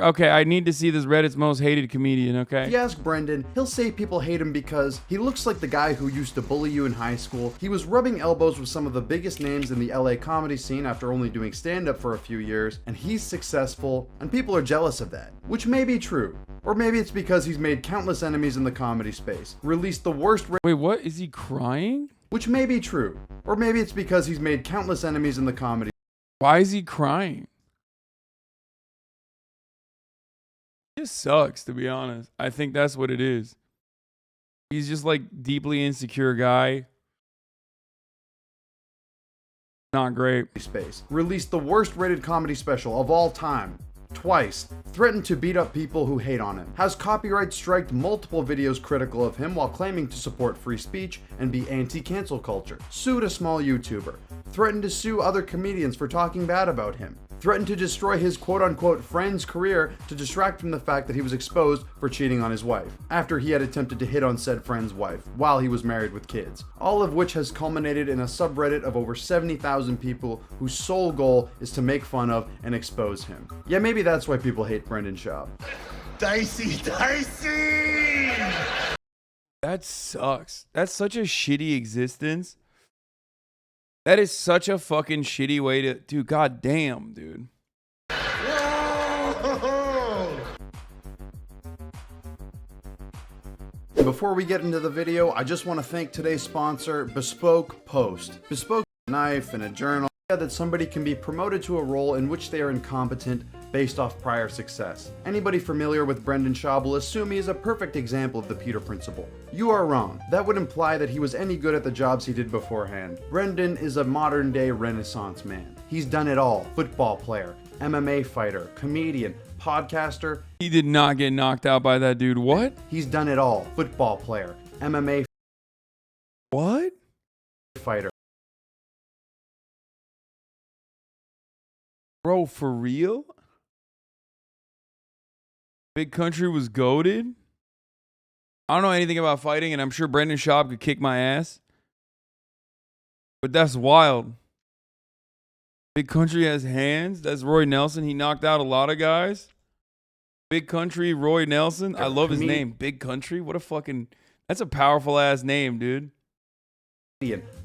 Okay, I need to see this Reddit's most hated comedian, okay? If you ask Brendan, he'll say people hate him because he looks like the guy who used to bully you in high school. He was rubbing elbows with some of the biggest names in the LA comedy scene after only doing stand-up for a few years, and he's successful, and people are jealous of that. Which may be true. Or maybe it's because he's made countless enemies in the comedy space, released the worst... Wait, what? Is he crying? Which may be true. Or maybe it's because he's made countless enemies in the comedy... Why is he crying? It just sucks, to be honest. I think that's what it is. He's just like deeply insecure guy. Not great. Space. Released the worst rated comedy special of all time. Twice. Threatened to beat up people who hate on him. Has copyright striked multiple videos critical of him while claiming to support free speech and be anti-cancel culture. Sued a small YouTuber. Threatened to sue other comedians for talking bad about him. Threatened to destroy his quote-unquote friend's career to distract from the fact that he was exposed for cheating on his wife, after he had attempted to hit on said friend's wife while he was married with kids. All of which has culminated in a subreddit of over 70,000 people whose sole goal is to make fun of and expose him. Yeah, maybe that's why people hate Brendan Schaub. Dicey. That sucks. That's such a shitty existence. That is such a fucking shitty way to... Dude, goddamn, dude. Before we get into the video, I just want to thank today's sponsor, Bespoke Post. Bespoke is a knife and a journal that somebody can be promoted to a role in which they are incompetent based off prior success. Anybody familiar with Brendan Schaub will assume he is a perfect example of the Peter Principle. You are wrong. That would imply that he was any good at the jobs he did beforehand. Brendan is a modern day Renaissance man. He's done it all. Football player, MMA fighter, comedian, podcaster. He did not get knocked out by that dude. What? He's done it all. Football player, MMA What? fighter. Bro, for real? Big Country was goated? I don't know anything about fighting, and I'm sure Brendan Schaub could kick my ass. But that's wild. Big Country has hands. That's Roy Nelson. He knocked out a lot of guys. Big Country, Roy Nelson. I love his name. Big Country. What a fucking... That's a powerful ass name, dude.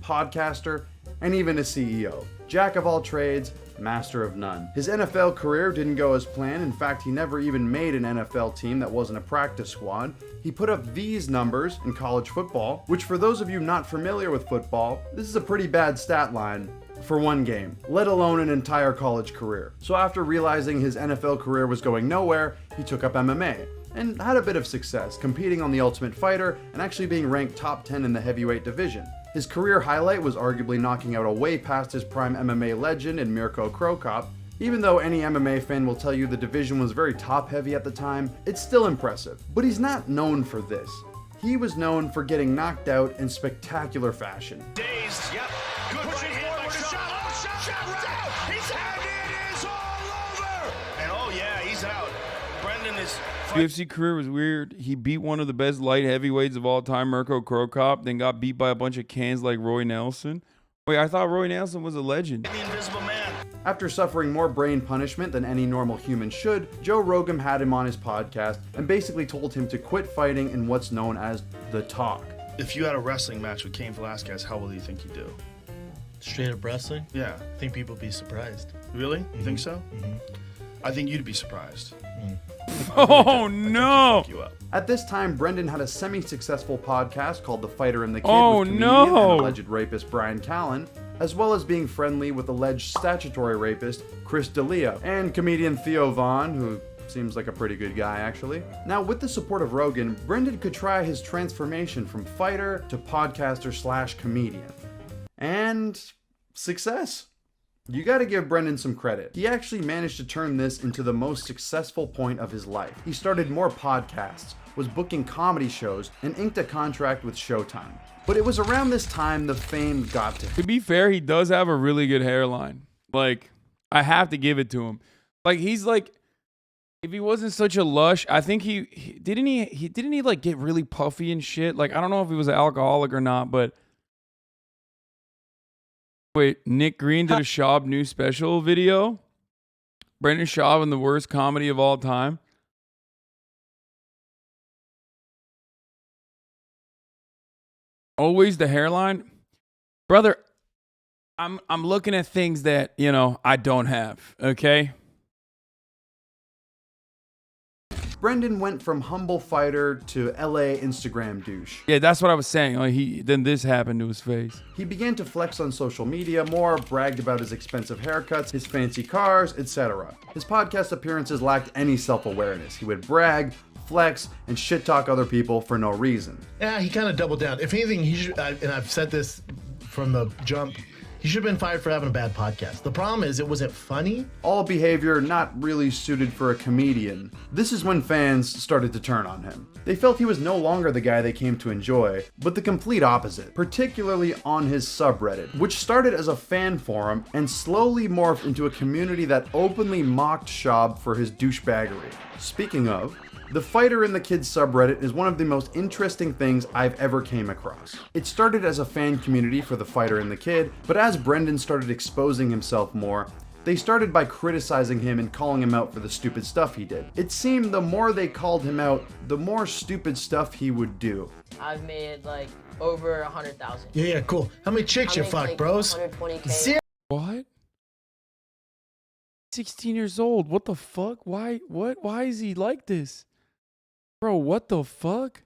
Podcaster, and even a CEO. Jack of all trades, master of none. His NFL career didn't go as planned. In fact, he never even made an NFL team that wasn't a practice squad. He put up these numbers in college football, which for those of you not familiar with football, this is a pretty bad stat line for one game, let alone an entire college career. So after realizing his NFL career was going nowhere, he took up MMA and had a bit of success, competing on The Ultimate Fighter and actually being ranked top 10 in the heavyweight division. His career highlight was arguably knocking out a way past his prime MMA legend in Mirko Cro Cop. Even though any MMA fan will tell you the division was very top heavy at the time, it's still impressive. But he's not known for this. He was known for getting knocked out in spectacular fashion. Dazed. Yep. Good right hand by Schaub. Schaub out. He's out. It is all over. And oh yeah, he's out. Brendan is... UFC career was weird. He beat one of the best light heavyweights of all time, Mirko Cro Cop, then got beat by a bunch of cans like Roy Nelson. Wait, I thought Roy Nelson was a legend. The Invisible Man. After suffering more brain punishment than any normal human should, Joe Rogan had him on his podcast and basically told him to quit fighting in what's known as the talk. If you had a wrestling match with Cain Velasquez, how well do you think you'd do? Straight up wrestling? Yeah. I think people would be surprised. Really? You think so? I think you'd be surprised. Oh no! At this time, Brendan had a semi-successful podcast called The Fighter and the Kid with comedian and alleged rapist Brian Callen, as well as being friendly with alleged statutory rapist Chris D'Elia and comedian Theo Vaughn, who seems like a pretty good guy actually. Now, with the support of Rogan, Brendan could try his transformation from fighter to podcaster / comedian. And success. You gotta give Brendan some credit. He actually managed to turn this into the most successful point of his life. He started more podcasts, was booking comedy shows, and inked a contract with Showtime. But it was around this time the fame got to him. To be fair, he does have a really good hairline. Like, I have to give it to him. Like, he's like, if he wasn't such a lush, I think he didn't he like get really puffy and shit. Like, I don't know if he was an alcoholic or not, but wait, Nick Green did a Schaub new special video. Brendan Schaub in the worst comedy of all time. Always the hairline. Brother, I'm looking at things that, you know, I don't have, okay? Brendan went from humble fighter to LA Instagram douche. Yeah, that's what I was saying. Like then this happened to his face. He began to flex on social media more, bragged about his expensive haircuts, his fancy cars, etc. His podcast appearances lacked any self-awareness. He would brag, flex, and shit talk other people for no reason. Yeah, he kind of doubled down. If anything, he should, and I've said this from the jump, he should have been fired for having a bad podcast. The problem is it wasn't funny. All behavior not really suited for a comedian. This is when fans started to turn on him. They felt he was no longer the guy they came to enjoy, but the complete opposite, particularly on his subreddit, which started as a fan forum and slowly morphed into a community that openly mocked Schaub for his douchebaggery. Speaking of, the Fighter in the Kids subreddit is one of the most interesting things I've ever came across. It started as a fan community for the Fighter and the Kid, but as Brendan started exposing himself more, they started by criticizing him and calling him out for the stupid stuff he did. It seemed the more they called him out, the more stupid stuff he would do. I've made like over 100,000. Yeah, cool. How many chicks you fuck, like, bros? 120K. Zero. What? 16 years old. What the fuck? Why? What? Why is he like this? Bro, what the fuck?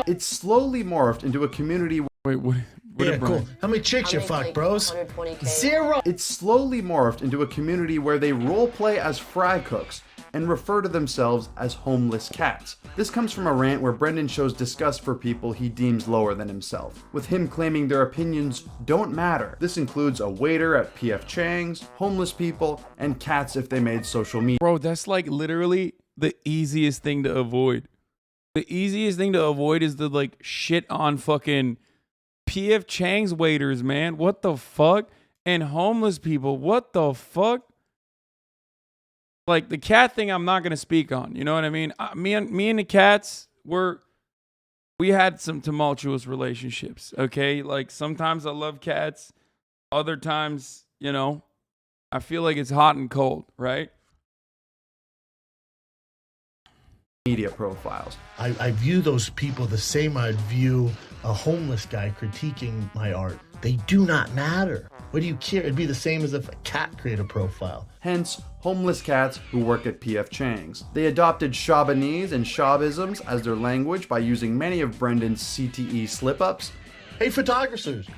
It slowly morphed into a community. Wait, what? Yeah, cool. How many chicks you fuck, like, bros? 120K. Zero. It slowly morphed into a community where they roleplay as fry cooks and refer to themselves as homeless cats. This comes from a rant where Brendan shows disgust for people he deems lower than himself, with him claiming their opinions don't matter. This includes a waiter at P.F. Chang's, homeless people, and cats if they made social media. Bro, that's like literally the easiest thing to avoid. The easiest thing to avoid is the like shit on fucking P.F. Chang's waiters, man. What the fuck? And homeless people. What the fuck? Like the cat thing, I'm not gonna speak on. You know what I mean? Me and the cats we had some tumultuous relationships. Okay, like sometimes I love cats, other times, you know, I feel like it's hot and cold, right? Media profiles. I view those people the same I'd view a homeless guy critiquing my art. They do not matter. What do you care? It'd be the same as if a cat created a profile. Hence, homeless cats who work at P.F. Chang's. They adopted Shabanese and Shaubisms as their language by using many of Brendan's CTE slip-ups. Hey, photographers,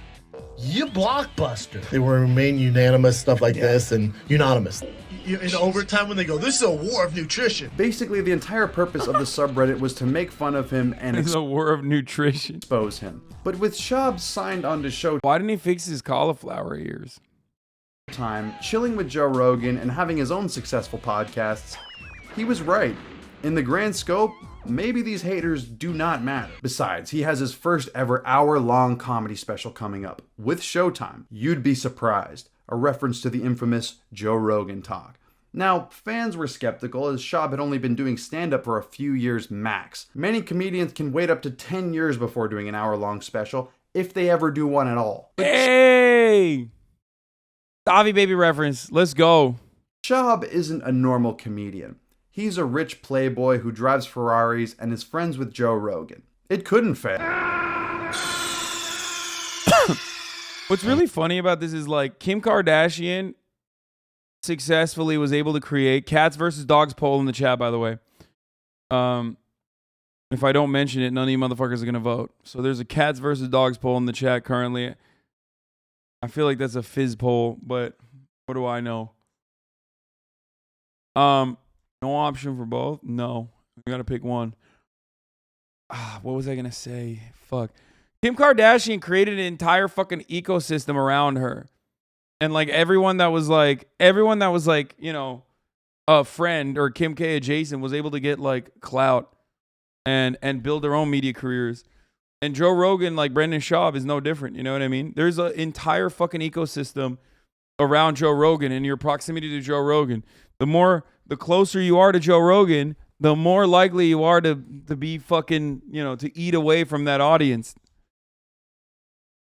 you blockbuster. They will remain unanimous, stuff like this, and unanimous. In overtime when they go, this is a war of nutrition. Basically, the entire purpose of the subreddit was to make fun of him and It's a war of nutrition. expose him. But with Schaub signed on to Showtime, Why didn't he fix his cauliflower ears? chilling with Joe Rogan and having his own successful podcasts, he was right. In the grand scope, maybe these haters do not matter. Besides, he has his first ever hour-long comedy special coming up with Showtime. You'd be surprised. A reference to the infamous Joe Rogan talk. Now, fans were skeptical as Schaub had only been doing stand-up for a few years max. Many comedians can wait up to 10 years before doing an hour-long special, if they ever do one at all. Hey! Davi baby reference. Let's go. Schaub isn't a normal comedian. He's a rich playboy who drives Ferraris and is friends with Joe Rogan. It couldn't fail. What's really funny about this is like Kim Kardashian successfully was able to create cats versus dogs poll in the chat, by the way. If I don't mention it, none of you motherfuckers are going to vote. So there's a cats versus dogs poll in the chat currently. I feel like that's a fizz poll, but what do I know? No option for both? No. We got to pick one. What was I going to say? Fuck. Kim Kardashian created an entire fucking ecosystem around her. And like everyone that was like, you know, a friend or Kim K adjacent was able to get like clout and build their own media careers. And Joe Rogan, like Brendan Schaub, is no different. You know what I mean? There's an entire fucking ecosystem around Joe Rogan and your proximity to Joe Rogan. The closer you are to Joe Rogan, the more likely you are to be fucking, you know, to eat away from that audience.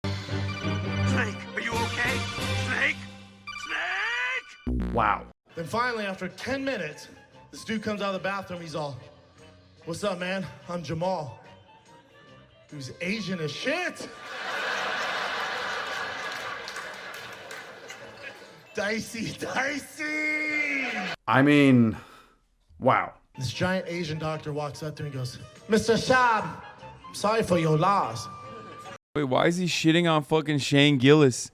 Drake, are you Wow. Then finally, after 10 minutes, this dude comes out of the bathroom. He's all, "What's up, man? I'm Jamal." He was Asian as shit. Dicey. I mean, wow. This giant Asian doctor walks up to me and goes, "Mr. Schaub, sorry for your loss." Wait, why is he shitting on fucking Shane Gillis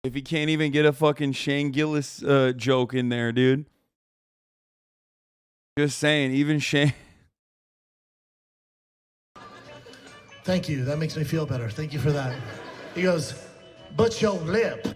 if he can't even get a fucking Shane Gillis joke in there, dude? Just saying, even Shane. "Thank you. That makes me feel better. Thank you for that." He goes, "But your lip."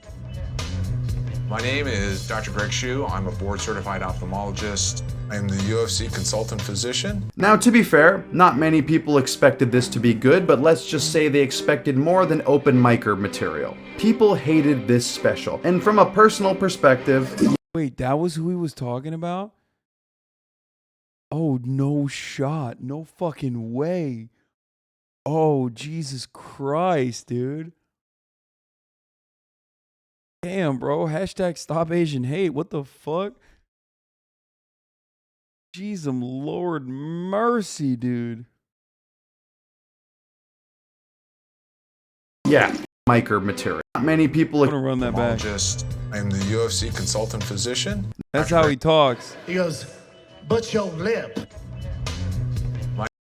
My name is Dr. Greg Shue. I'm a board-certified ophthalmologist. I'm the UFC consultant physician. Now, to be fair, not many people expected this to be good, but let's just say they expected more than open micer material. People hated this special, and from a personal perspective... Wait, that was who he was talking about? Oh, no shot. No fucking way. Oh, Jesus Christ, dude. Damn, bro. Hashtag stop Asian hate. What the fuck? Jesus, Lord mercy, dude. Yeah, micer material. Not many people... I'm gonna run that back. I'm the UFC consultant physician. That's how he talks. He goes, "But your lip."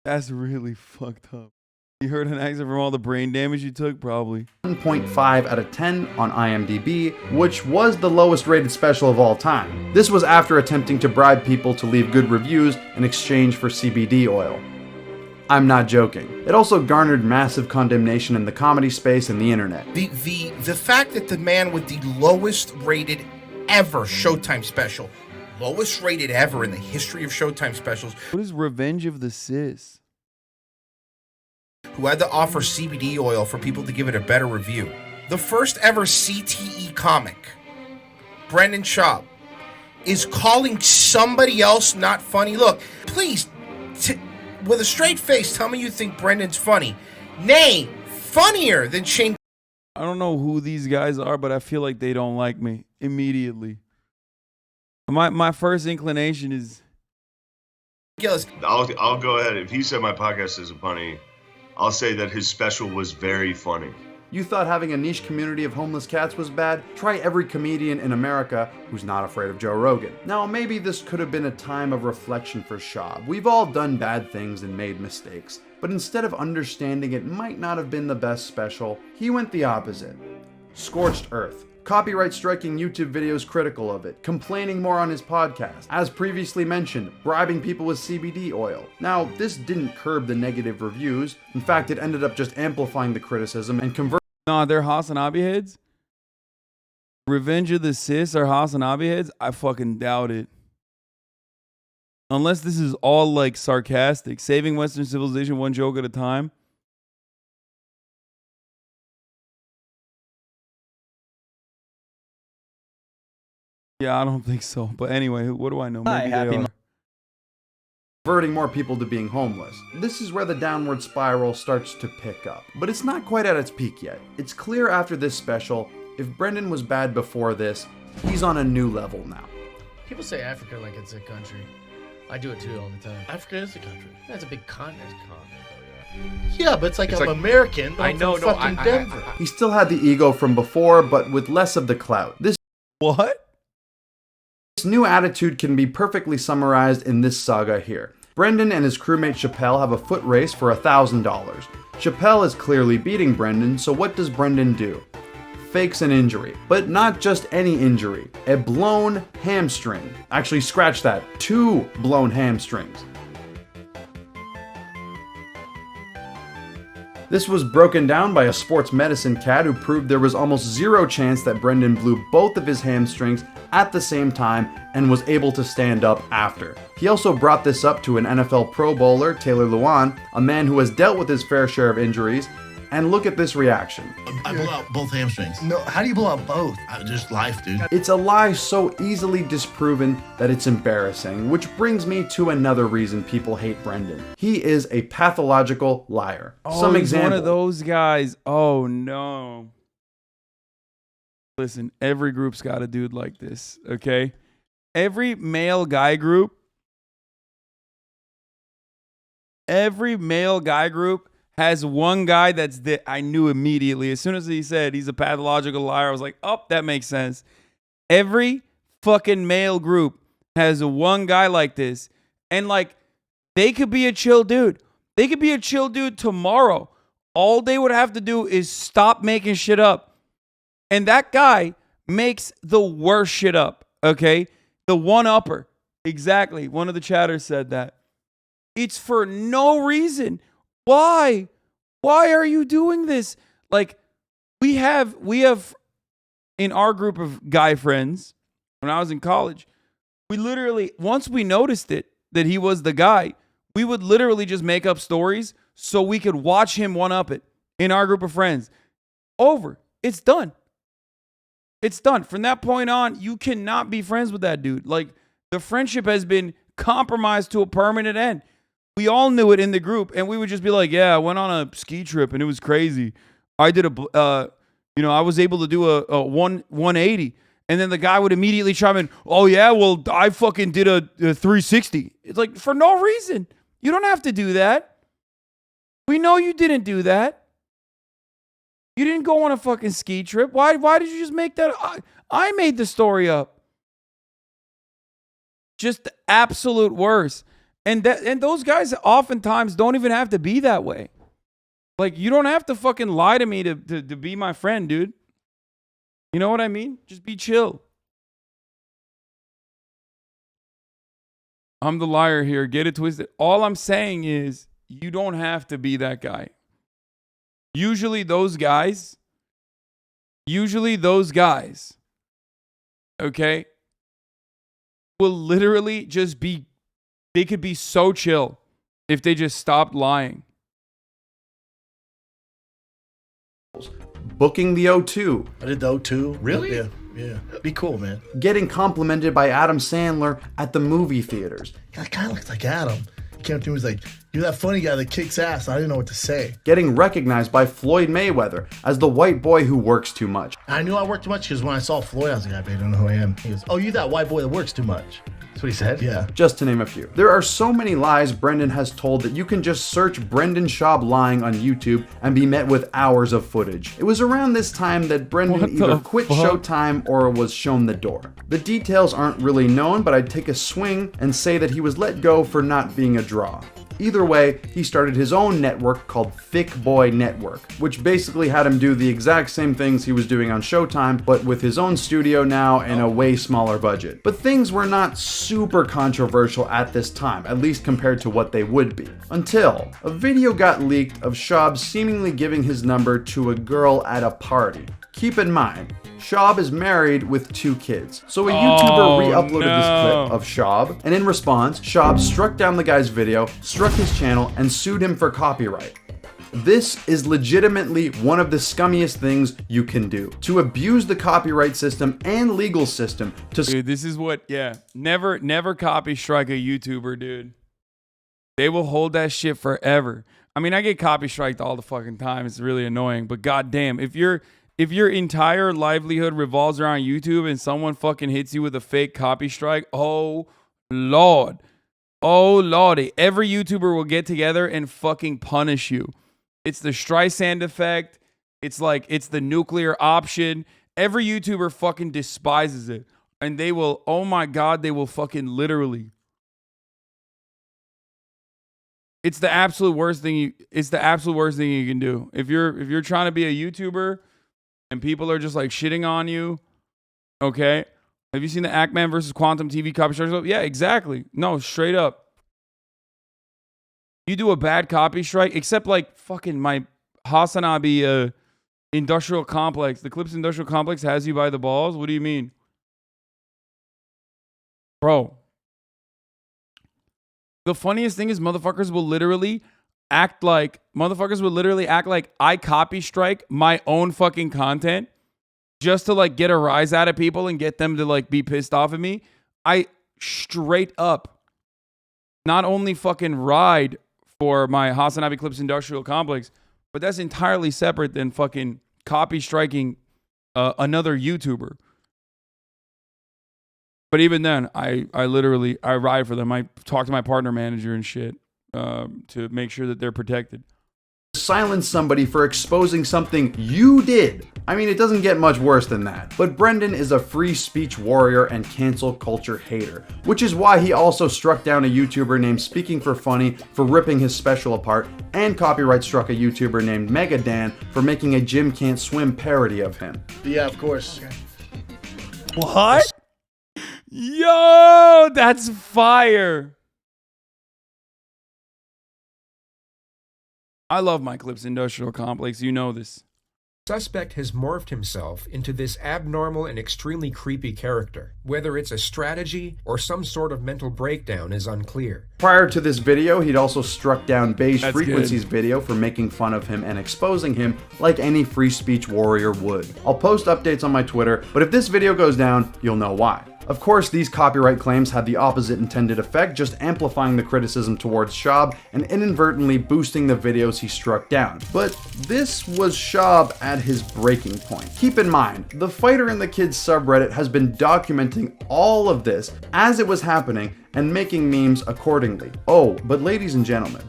That's really fucked up. You heard an accent from all the brain damage you took? Probably. 1.5 out of 10 on IMDb, which was the lowest rated special of all time. This was after attempting to bribe people to leave good reviews in exchange for CBD oil. I'm not joking. It also garnered massive condemnation in the comedy space and the internet. The fact that the man with the lowest rated ever Showtime special, lowest rated ever in the history of Showtime specials, What is Revenge of the Sis? who had to offer CBD oil for people to give it a better review. The first ever CTE comic, Brendan Schaub, is calling somebody else not funny. Look, please, with a straight face, tell me you think Brendan's funny. Nay, funnier than Shane. I don't know who these guys are, but I feel like they don't like me immediately. My first inclination is... Gillis. I'll go ahead. If he said my podcast isn't funny, I'll say that his special was very funny. You thought having a niche community of homeless cats was bad? Try every comedian in America who's not afraid of Joe Rogan. Now, maybe this could have been a time of reflection for Schaub. We've all done bad things and made mistakes. But instead of understanding it might not have been the best special, he went the opposite. Scorched earth. Copyright striking YouTube videos critical of it, complaining more on his podcast, as previously mentioned, bribing people with CBD oil. Now, this didn't curb the negative reviews. In fact, it ended up just amplifying the criticism and converting. Nah, they're HasanAbi heads? Revenge of the Sis are HasanAbi heads? I fucking doubt it. Unless this is all like sarcastic. Saving Western civilization one joke at a time. Yeah, I don't think so. But anyway, what do I know? Maybe they are. Converting more people to being homeless. This is where the downward spiral starts to pick up. But it's not quite at its peak yet. It's clear after this special, if Brendan was bad before this, he's on a new level now. People say Africa like it's a country. I do it too all the time. Africa is a country. That's a big continent. Yeah, but it's like I'm American, but I I'm know, from no, fucking Denver. He still had the ego from before, but with less of the clout. This new attitude can be perfectly summarized in this saga here. Brendan and his crewmate Chappelle have a foot race for $1,000. Chappelle is clearly beating Brendan, so what does Brendan do? Fakes an injury. But not just any injury. A blown hamstring. Actually, scratch that. 2 blown hamstrings. This was broken down by a sports medicine cat who proved there was almost zero chance that Brendan blew both of his hamstrings at the same time and was able to stand up after. He also brought this up to an NFL Pro Bowler, Taylor Lewan, a man who has dealt with his fair share of injuries, and look at this reaction. I blew out both hamstrings. No, how do you blow out both? Just life, dude. It's a lie so easily disproven that it's embarrassing, which brings me to another reason people hate Brendan. He is a pathological liar. Oh, he's one of those guys. Oh, no. Listen, every group's got a dude like this, okay? every male guy group has one guy I knew immediately. As soon as he said he's a pathological liar, I was like, oh, that makes sense. Every fucking male group has one guy like this. And like, they could be a chill dude. They could be a chill dude tomorrow. All they would have to do is stop making shit up. And that guy makes the worst shit up, okay? The one-upper. Exactly. One of the chatters said that. It's for no reason. Why? Why are you doing this? Like, we have in our group of guy friends, when I was in college, we literally, once we noticed it, that he was the guy, we would literally just make up stories so we could watch him one-up it in our group of friends. Over. It's done. It's done. From that point on, you cannot be friends with that dude. Like, the friendship has been compromised to a permanent end. We all knew it in the group, and we would just be like, yeah, I went on a ski trip, and it was crazy. I did I was able to do a 180. And then the guy would immediately chime in, oh, yeah, well, I fucking did a 360. It's like, for no reason. You don't have to do that. We know you didn't do that. You didn't go on a fucking ski trip. Why did you just make that? I made the story up. Just the absolute worst. And those guys oftentimes don't even have to be that way. Like, you don't have to fucking lie to me to be my friend, dude. You know what I mean? Just be chill. I'm the liar here. Get it twisted. All I'm saying is you don't have to be that guy. Usually those guys, okay, will literally just be, they could be so chill if they just stopped lying. Booking the O2. I did the O2. Really? Yeah. Be cool, man. Getting complimented by Adam Sandler at the movie theaters. That guy looks like Adam. He came up to me and was like, you're that funny guy that kicks ass. I didn't know what to say. Getting recognized by Floyd Mayweather as the white boy who works too much. I knew I worked too much because when I saw Floyd, I was like, I don't know who I am. He goes, oh, you that white boy that works too much. That's what he said? Yeah. Just to name a few. There are so many lies Brendan has told that you can just search Brendan Schaub lying on YouTube and be met with hours of footage. It was around this time that Brendan either quit Showtime or was shown the door. The details aren't really known, but I'd take a swing and say that he was let go for not being a draw. Either way, he started his own network called Thick Boy Network, which basically had him do the exact same things he was doing on Showtime, but with his own studio now and a way smaller budget. But things were not super controversial at this time, at least compared to what they would be. Until a video got leaked of Schaub seemingly giving his number to a girl at a party. Keep in mind, Schaub is married with 2 kids. So a YouTuber re-uploaded this clip of Schaub, and in response, Schaub struck down the guy's video, struck his channel, and sued him for copyright. This is legitimately one of the scummiest things you can do. To abuse the copyright system and legal system to... Dude, this is what, never copy strike a YouTuber, dude. They will hold that shit forever. I mean, I get copy striked all the fucking time. It's really annoying, but goddamn, if your entire livelihood revolves around YouTube and someone fucking hits you with a fake copy strike, oh lordy, every YouTuber will get together and fucking punish you. It's the Streisand effect. It's the nuclear option. Every YouTuber fucking despises it. And they will, oh my God, they will fucking literally. It's the absolute worst thing you can do. If you're trying to be a YouTuber and people are just like shitting on you, okay? Have you seen the Ackman versus Quantum TV copy strike? Yeah, exactly. No, straight up. You do a bad copy strike, except like fucking my HasanAbi industrial complex. The Clips industrial complex has you by the balls. What do you mean? Bro. The funniest thing is motherfuckers will literally act like I copy strike my own fucking content just to like get a rise out of people and get them to like be pissed off at me. I straight up not only fucking ride for my HasanAbi Clips industrial complex, but that's entirely separate than fucking copy striking another YouTuber. But even then, I literally ride for them. I talk to my partner manager and shit to make sure that they're protected. Silence somebody for exposing something you did. I mean, it doesn't get much worse than that. But Brendan is a free speech warrior and cancel culture hater, which is why he also struck down a YouTuber named Speaking for Funny for ripping his special apart, and copyright struck a YouTuber named Mega Dan for making a Jim Can't Swim parody of him. Yeah, of course. What? Yo, that's fire. I love my Clips Industrial Complex. You know this. Suspect has morphed himself into this abnormal and extremely creepy character. Whether it's a strategy or some sort of mental breakdown is unclear. Prior to this video, he'd also struck down Beige That's Frequency's video for making fun of him and exposing him like any free speech warrior would. I'll post updates on my Twitter, but if this video goes down, you'll know why. Of course, these copyright claims had the opposite intended effect, just amplifying the criticism towards Schaub and inadvertently boosting the videos he struck down. But this was Schaub at his breaking point. Keep in mind, the Fighter and the Kids subreddit has been documenting all of this as it was happening and making memes accordingly. Oh, but ladies and gentlemen,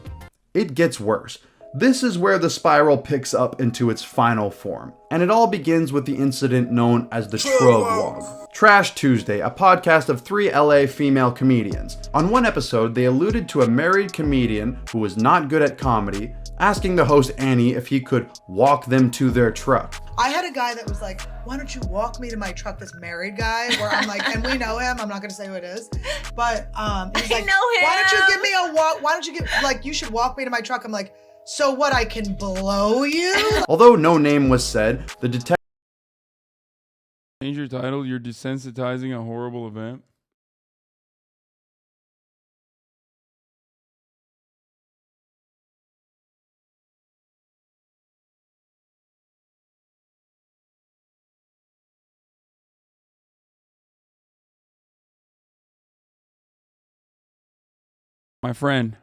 it gets worse. This is where the spiral picks up into its final form. And it all begins with the incident known as the Trugwalk. Trash Tuesday, a podcast of 3 LA female comedians. On one episode, they alluded to a married comedian who was not good at comedy, asking the host Annie if he could walk them to their truck. I had a guy that was like, why don't you walk me to my truck, this married guy, where I'm like, and we know him, I'm not gonna say who it is, but he's like, why don't you give me a walk, you should walk me to my truck. I'm like, so what, I can blow you? Although no name was said, the detective Change your title. You're desensitizing a horrible event. My friend.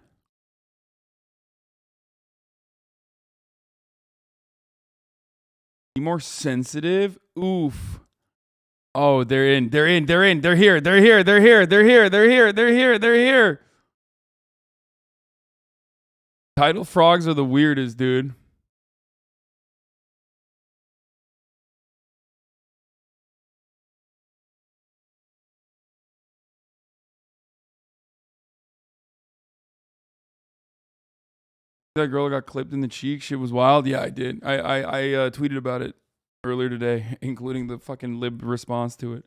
Be more sensitive. Oof. Oh, they're in. They're here. Title frogs are the weirdest, dude. That girl got clipped in the cheek. Shit was wild. Yeah, I did. I tweeted about it earlier today, including the fucking lib response to it.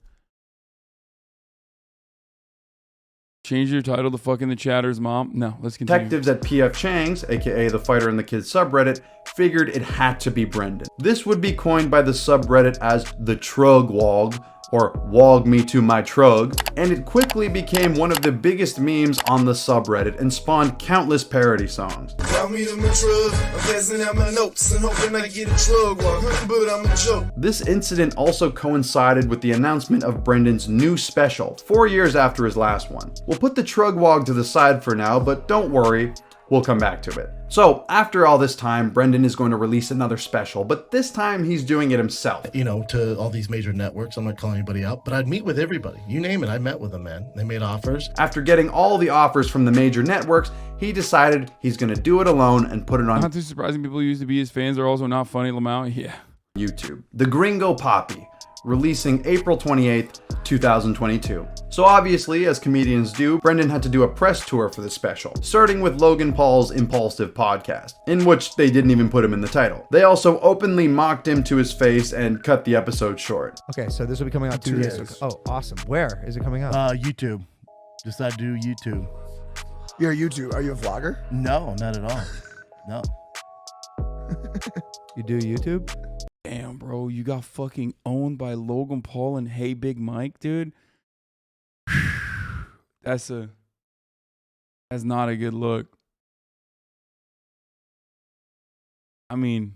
Change your title to fucking the Chatter's mom. No, let's continue. Detectives at PF Chang's, aka the Fighter and the Kids subreddit, figured it had to be Brendan. This would be coined by the subreddit as the Trugwalk, or Wog Me to My Trug, and it quickly became one of the biggest memes on the subreddit and spawned countless parody songs. This incident also coincided with the announcement of Brendan's new special, 4 years after his last one. We'll put the Trugwalk to the side for now, but don't worry, we'll come back to it. So, after all this time, Brendan is going to release another special, but this time he's doing it himself. You know, to all these major networks, I'm not calling anybody out, but I'd meet with everybody. You name it, I met with them, man. They made offers. After getting all the offers from the major networks, he decided he's going to do it alone and put it on Not too surprising. People who used to be his fans are also not funny. Lamau, yeah. YouTube. The Gringo Poppy, releasing April 28th, 2022. So obviously, as comedians do, Brendan had to do a press tour for the special, starting with Logan Paul's Impulsive podcast, in which they didn't even put him in the title. They also openly mocked him to his face and cut the episode short. Okay, so this will be coming out 2 days. Oh, awesome. Where is it coming out? YouTube. Just I do YouTube. You're a YouTube. Are you a vlogger? No, not at all. No. You do YouTube? Damn, bro, you got fucking owned by Logan Paul and Hey Big Mike, dude. That's not a good look. I mean,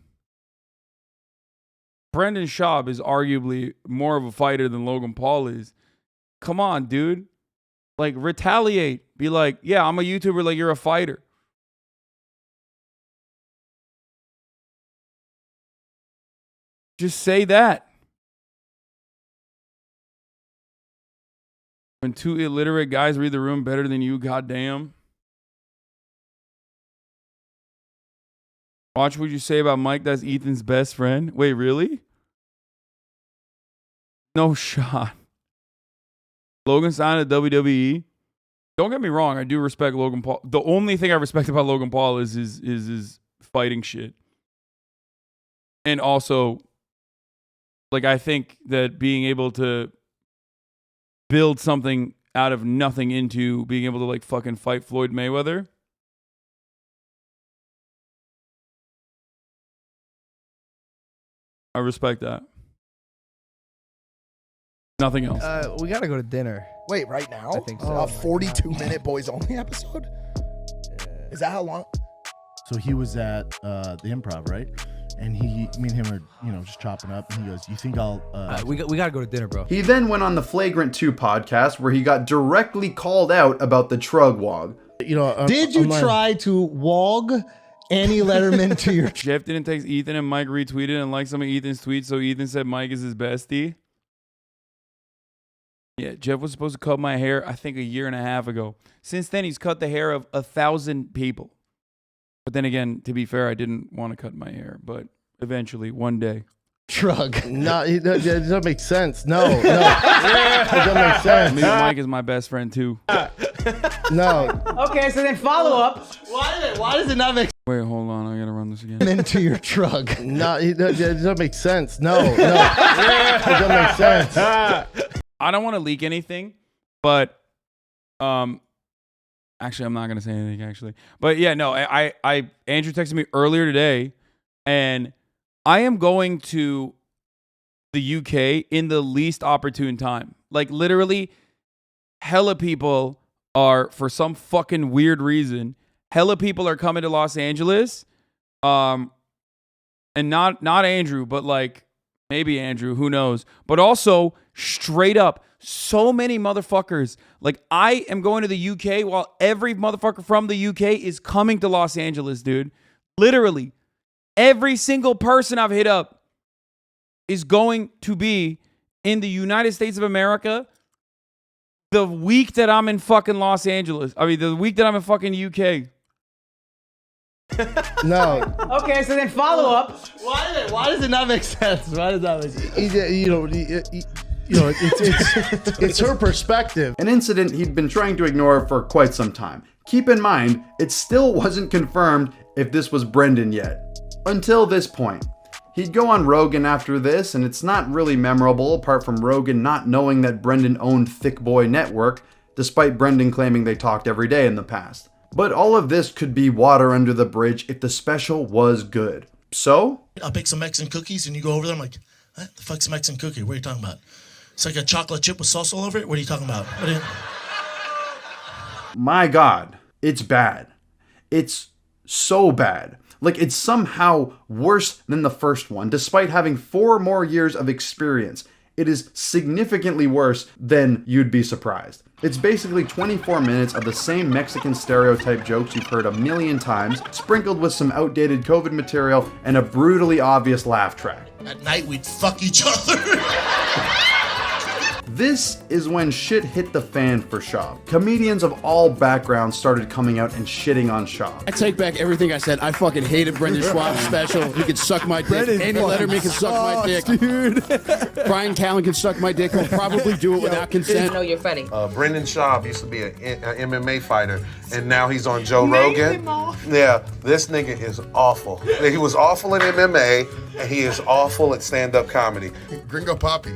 Brendan Schaub is arguably more of a fighter than Logan Paul is. Come on, dude. Like, retaliate. Be like, yeah, I'm a YouTuber, like you're a fighter. Just say that. When two illiterate guys read the room better than you, goddamn. Watch what you say about Mike. That's Ethan's best friend. Wait, really? No shot. Logan signed to WWE. Don't get me wrong. I do respect Logan Paul. The only thing I respect about Logan Paul is his fighting shit. And also, like, I think that being able to build something out of nothing into being able to, like, fucking fight Floyd Mayweather. I respect that. Nothing else. We gotta go to dinner. Wait, right now? I think so. A 42-minute boys only episode? Is that how long? So he was at the Improv, right? And me and him are, just chopping up. And he goes, "You think I'll?" We gotta go to dinner, bro. He then went on the Flagrant 2 podcast where he got directly called out about the Trug Wog. Did you try to wog Annie Letterman to your? Jeff didn't text Ethan and Mike retweeted and liked some of Ethan's tweets, so Ethan said Mike is his bestie. Yeah, Jeff was supposed to cut my hair, I think, a year and a half ago. Since then, he's cut the hair of 1,000 people. But then again, to be fair, I didn't want to cut my hair, but eventually, one day. Shrug. No, it doesn't make sense. No. It doesn't make sense. Maybe Mike is my best friend, too. No. Okay, so then follow up. Why does it not make Wait, hold on. I got to run this again. into your truck? No, it doesn't make sense. No. It doesn't make sense. I don't want to leak anything, but actually, I'm not gonna say anything. Actually, but yeah, no. Andrew texted me earlier today, and I am going to the UK in the least opportune time. Like literally, hella people are, for some fucking weird reason, hella people are coming to Los Angeles, and not Andrew, but like maybe Andrew, who knows? But also, straight up, so many motherfuckers. Like, I am going to the UK while every motherfucker from the UK is coming to Los Angeles, dude. Literally, every single person I've hit up is going to be in the United States of America the week that I'm in fucking Los Angeles. I mean, the week that I'm in fucking UK. No. Okay, so then follow up. Why does it not make sense? Why does that make sense? It's her perspective. An incident he'd been trying to ignore for quite some time. Keep in mind, it still wasn't confirmed if this was Brendan yet. Until this point. He'd go on Rogan after this, and it's not really memorable apart from Rogan not knowing that Brendan owned Thick Boy Network, despite Brendan claiming they talked every day in the past. But all of this could be water under the bridge if the special was good. So? I'll bake some Mexican cookies and you go over there. I'm like, what the fuck's a Mexican cookie? What are you talking about? It's like a chocolate chip with sauce all over it? What are you talking about? My God, it's bad. It's so bad. Like, it's somehow worse than the first one, despite having 4 more years of experience. It is significantly worse than you'd be surprised. It's basically 24 minutes of the same Mexican stereotype jokes you've heard a million times, sprinkled with some outdated COVID material and a brutally obvious laugh track. At night, we'd fuck each other. This is when shit hit the fan for Schaub. Comedians of all backgrounds started coming out and shitting on Schaub. I take back everything I said. I fucking hated Brendan Schaub's special. He can suck my dick. Andy Letterman can suck my dick. Dude. Brian Callen can suck my dick. He'll probably do it without consent. No, you're funny. Brendan Schaub used to be an MMA fighter, and now he's on Joe Rogan. Yeah, this nigga is awful. He was awful in MMA, and he is awful at stand-up comedy. Gringo Poppy.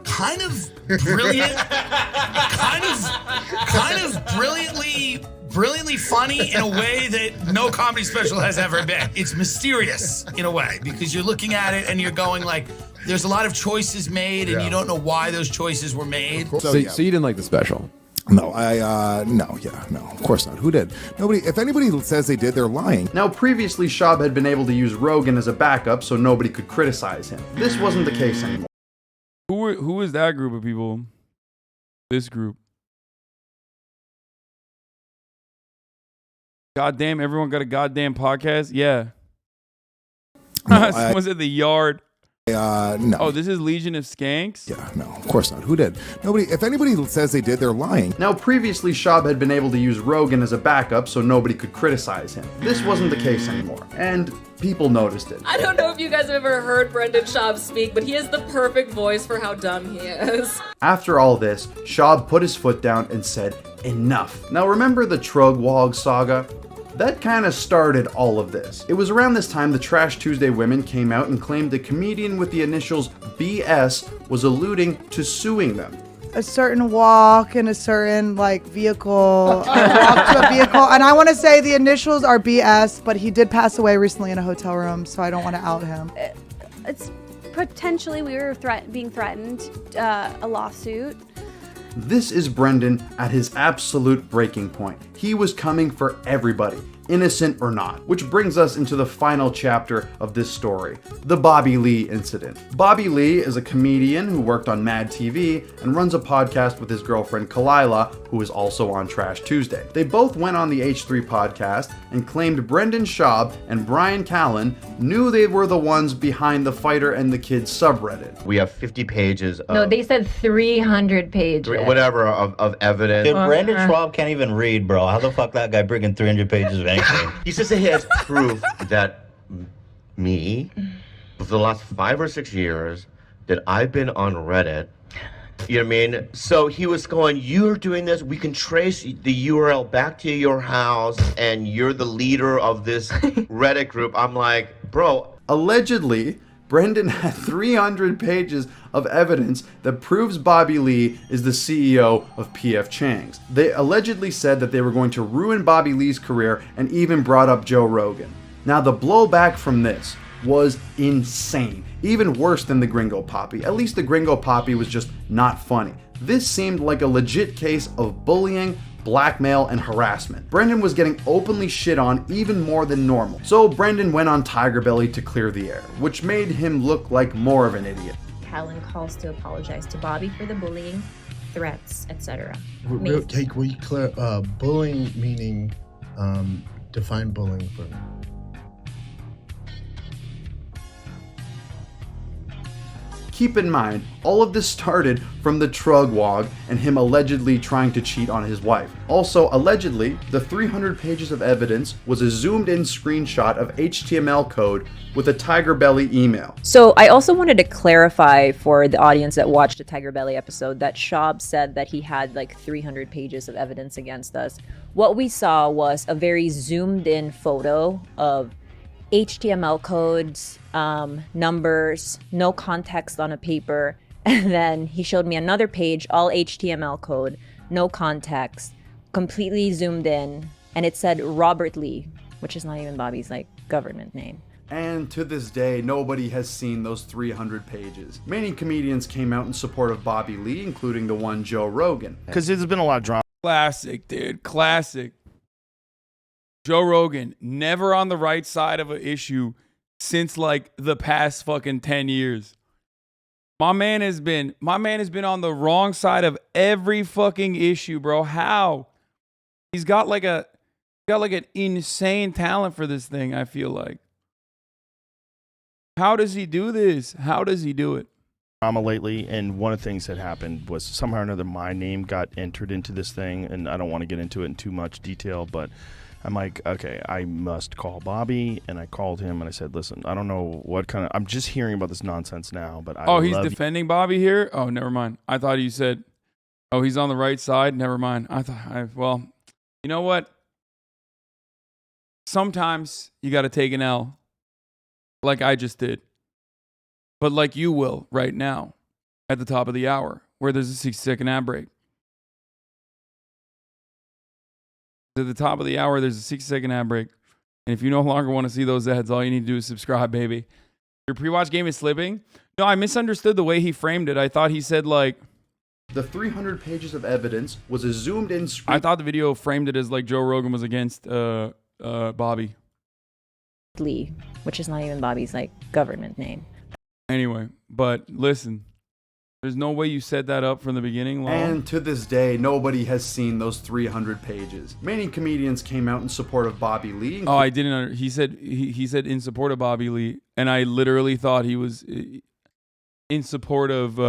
Kind of brilliant, kind of brilliantly funny in a way that no comedy special has ever been. It's mysterious in a way because you're looking at it and you're going like, there's a lot of choices made and you don't know why those choices were made. So you didn't like the special? No, of course not. Who did? Nobody. If anybody says they did, they're lying. Now, previously, Schaub had been able to use Rogan as a backup so nobody could criticize him. This wasn't the case anymore. Who is that group of people? This group. Goddamn, everyone got a goddamn podcast? Yeah. No, Someone said the yard. No. Oh, this is Legion of Skanks? Yeah, no, of course not. Who did? Nobody. If anybody says they did, they're lying. Now, previously, Schaub had been able to use Rogan as a backup so nobody could criticize him. This wasn't the case anymore, and people noticed it. I don't know if you guys have ever heard Brendan Schaub speak, but he has the perfect voice for how dumb he is. After all this, Schaub put his foot down and said, enough. Now, remember the Trogwog saga? That kind of started all of this. It was around this time the Trash Tuesday women came out and claimed the comedian with the initials BS was alluding to suing them. A certain walk in a certain vehicle, walk to a vehicle, and I want to say the initials are BS, but he did pass away recently in a hotel room, so I don't want to out him. It's potentially we were being threatened, a lawsuit. This is Brendan at his absolute breaking point. He was coming for everybody, innocent or not. Which brings us into the final chapter of this story, the Bobby Lee incident. Bobby Lee is a comedian who worked on Mad TV and runs a podcast with his girlfriend Kalila, who is also on Trash Tuesday. They both went on the H3 podcast and claimed Brendan Schaub and Brian Callen knew they were the ones behind the Fighter and the Kids subreddit. We have 50 pages of... No, they said 300 pages. Whatever, of evidence. Dude, Brendan Schaub can't even read, bro. How the fuck that guy bringing 300 pages of anything? He says that he has proof that me, for the last 5 or 6 years, that I've been on Reddit. You know what I mean? So he was going, you're doing this, we can trace the URL back to your house, and you're the leader of this Reddit group. I'm like, bro. Allegedly, Brendan had 300 pages of evidence that proves Bobby Lee is the CEO of PF Chang's. They allegedly said that they were going to ruin Bobby Lee's career and even brought up Joe Rogan. Now, the blowback from this was insane. Even worse than the Gringo Poppy. At least the Gringo Poppy was just not funny. This seemed like a legit case of bullying, blackmail, and harassment. Brendan was getting openly shit on even more than normal. So Brendan went on Tiger Belly to clear the air, which made him look like more of an idiot. Callen calls to apologize to Bobby for the bullying, threats, etc. Take we clear bullying meaning define bullying for me. Keep in mind, all of this started from the Trugwog and him allegedly trying to cheat on his wife. Also, allegedly, the 300 pages of evidence was a zoomed-in screenshot of HTML code with a Tiger Belly email. So I also wanted to clarify for the audience that watched the Tiger Belly episode that Schaub said that he had like 300 pages of evidence against us. What we saw was a very zoomed-in photo of HTML codes, numbers, no context on a paper, and then he showed me another page, all HTML code, no context, completely zoomed in, and it said Robert Lee, which is not even Bobby's government name. And to this day, nobody has seen those 300 pages. Many comedians came out in support of Bobby Lee, including the one Joe Rogan. Because there's been a lot of drama. Classic, dude. Classic. Joe Rogan, never on the right side of an issue since the past fucking 10 years. My man has been on the wrong side of every fucking issue, bro. How? He's got an insane talent for this thing, I feel like. How does he do this? How does he do it? Drama lately, and one of the things that happened was somehow or another my name got entered into this thing, and I don't want to get into it in too much detail, but I'm like, okay, I must call Bobby, and I called him, and I said, listen, I don't know what kind of, I'm just hearing about this nonsense now, but he's defending Bobby here? Oh, never mind. I thought you said, oh, he's on the right side? Never mind. Well, you know what? Sometimes you got to take an L, like I just did, but like you will right now at the top of the hour, where there's a 60-second ad break. At the top of the hour, there's a 60-second ad break. And if you no longer want to see those ads, all you need to do is subscribe, baby. Your pre-watch game is slipping? No, I misunderstood the way he framed it. I thought he said the 300 pages of evidence was a zoomed-in screen. I thought the video framed it as Joe Rogan was against Bobby Lee, which is not even Bobby's government name. Anyway, but listen. There's no way you set that up from the beginning, Lon. And to this day, nobody has seen those 300 pages. Many comedians came out in support of Bobby Lee. Oh, I didn't. He said in support of Bobby Lee, and I literally thought he was. in support of.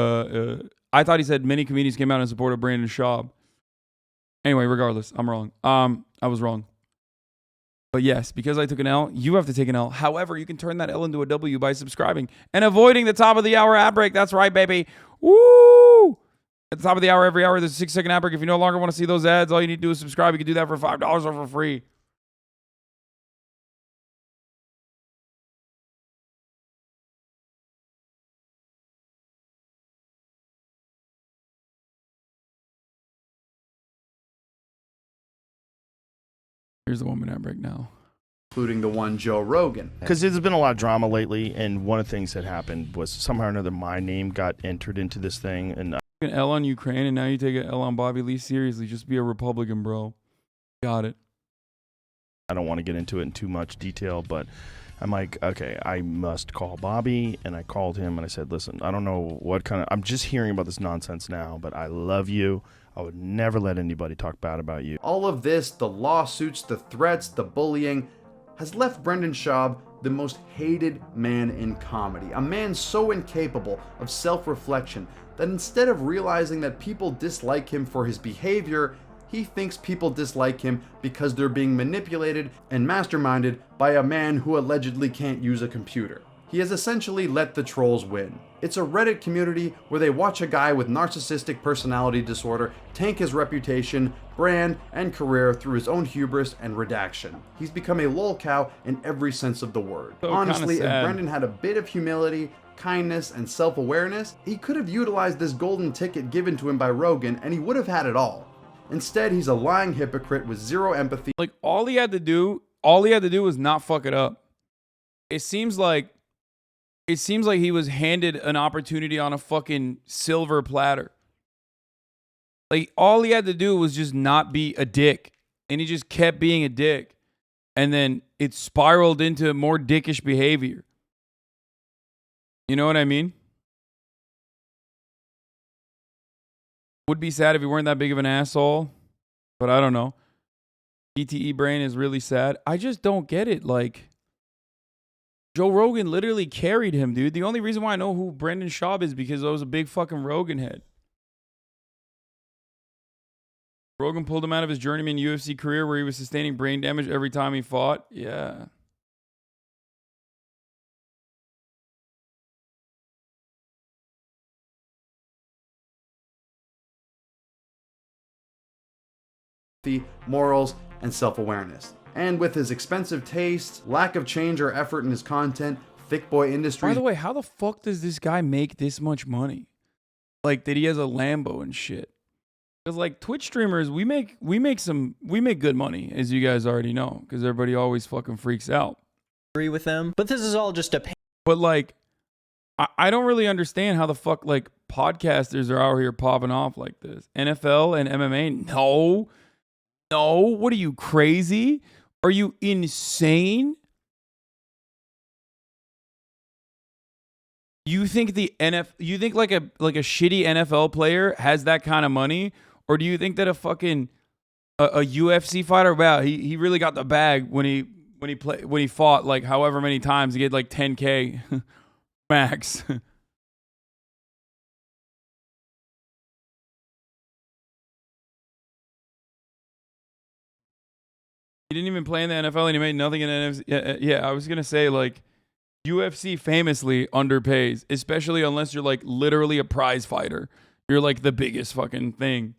I thought he said many comedians came out in support of Brendan Schaub. Anyway, regardless, I'm wrong. I was wrong. But yes, because I took an L, you have to take an L. However, you can turn that L into a W by subscribing and avoiding the top of the hour ad break. That's right, baby. Woo! At the top of the hour, every hour, there's a 6-second ad break. If you no longer want to see those ads, all you need to do is subscribe. You can do that for $5 or for free. Here's the 1-minute ad break now. Including the one Joe Rogan. Because there's been a lot of drama lately, and one of the things that happened was somehow or another my name got entered into this thing, and An L on Ukraine, and now you take an L on Bobby Lee. Seriously, just be a Republican, bro. Got it. I don't want to get into it in too much detail, but I'm like, okay, I must call Bobby, and I called him, and I said, listen, I don't know what kind of, I'm just hearing about this nonsense now, but I love you. I would never let anybody talk bad about you. All of this, the lawsuits, the threats, the bullying, has left Brendan Schaub the most hated man in comedy. A man so incapable of self-reflection that instead of realizing that people dislike him for his behavior, he thinks people dislike him because they're being manipulated and masterminded by a man who allegedly can't use a computer. He has essentially let the trolls win. It's a Reddit community where they watch a guy with narcissistic personality disorder tank his reputation, brand, and career through his own hubris and redaction. He's become a lolcow in every sense of the word. So Honestly, if sad. Brendan had a bit of humility, kindness, and self-awareness, he could have utilized this golden ticket given to him by Rogan, and he would have had it all. Instead, he's a lying hypocrite with zero empathy. Like all he had to do was not fuck it up. It seems like he was handed an opportunity on a fucking silver platter. Like all he had to do was just not be a dick, and he just kept being a dick, and then it spiraled into more dickish behavior. You know what I mean? Would be sad if he weren't that big of an asshole, but I don't know. ETE brain is really sad. I just don't get it. Like, Joe Rogan literally carried him, dude. The only reason why I know who Brendan Schaub is because I was a big fucking Rogan head. Rogan pulled him out of his journeyman UFC career where he was sustaining brain damage every time he fought. Yeah. Morals, and self-awareness. And with his expensive taste, lack of change or effort in his content, thick boy industry. By the way, how the fuck does this guy make this much money? Like that he has a Lambo and shit. Because like Twitch streamers, we make good money, as you guys already know, because everybody always fucking freaks out. Agree with them, but this is all just a. But like, I don't really understand how the fuck like podcasters are out here popping off like this. NFL and MMA, no. What are you, crazy? Are you insane? You think you think like a shitty NFL player has that kind of money? Or do you think that a fucking a UFC fighter, wow, he really got the bag when he fought like however many times to get like 10K max? He didn't even play in the NFL and he made nothing in NFC. Yeah, I was going to say, like, UFC famously underpays, especially unless you're, like, literally a prize fighter. You're, like, the biggest fucking thing.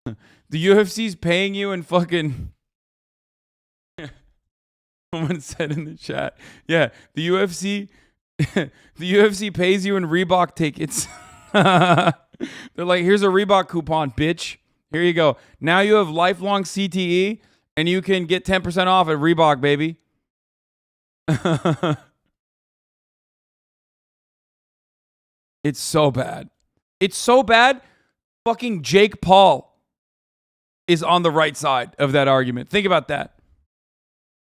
The UFC's paying you in fucking... Someone said in the chat. Yeah, the UFC... the UFC pays you in Reebok tickets. They're like, here's a Reebok coupon, bitch. Here you go. Now you have lifelong CTE, and you can get 10% off at Reebok, baby. It's so bad. It's so bad. Fucking Jake Paul is on the right side of that argument. Think about that.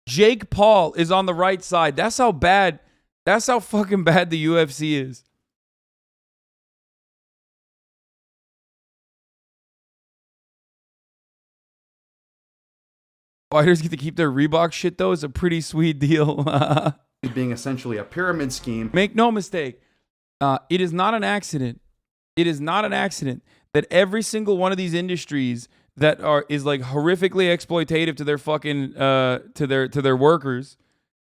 Jake Paul is on the right side. That's how bad. That's how fucking bad the UFC is. Fighters get to keep their Reebok shit, though. It's a pretty sweet deal. Being essentially a pyramid scheme. Make no mistake. It is not an accident. It is not an accident that every single one of these industries that is like horrifically exploitative to their fucking to their workers,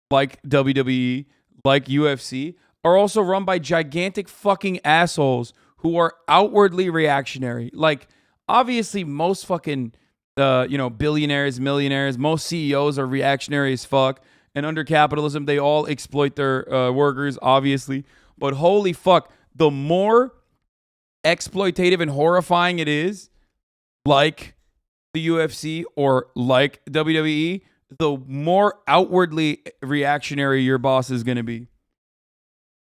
like WWE, like UFC, are also run by gigantic fucking assholes who are outwardly reactionary. Like, obviously, most fucking billionaires, millionaires, most CEOs are reactionary as fuck. And under capitalism, they all exploit their workers, obviously. But holy fuck, the more exploitative and horrifying it is, like the UFC or like WWE, the more outwardly reactionary your boss is going to be.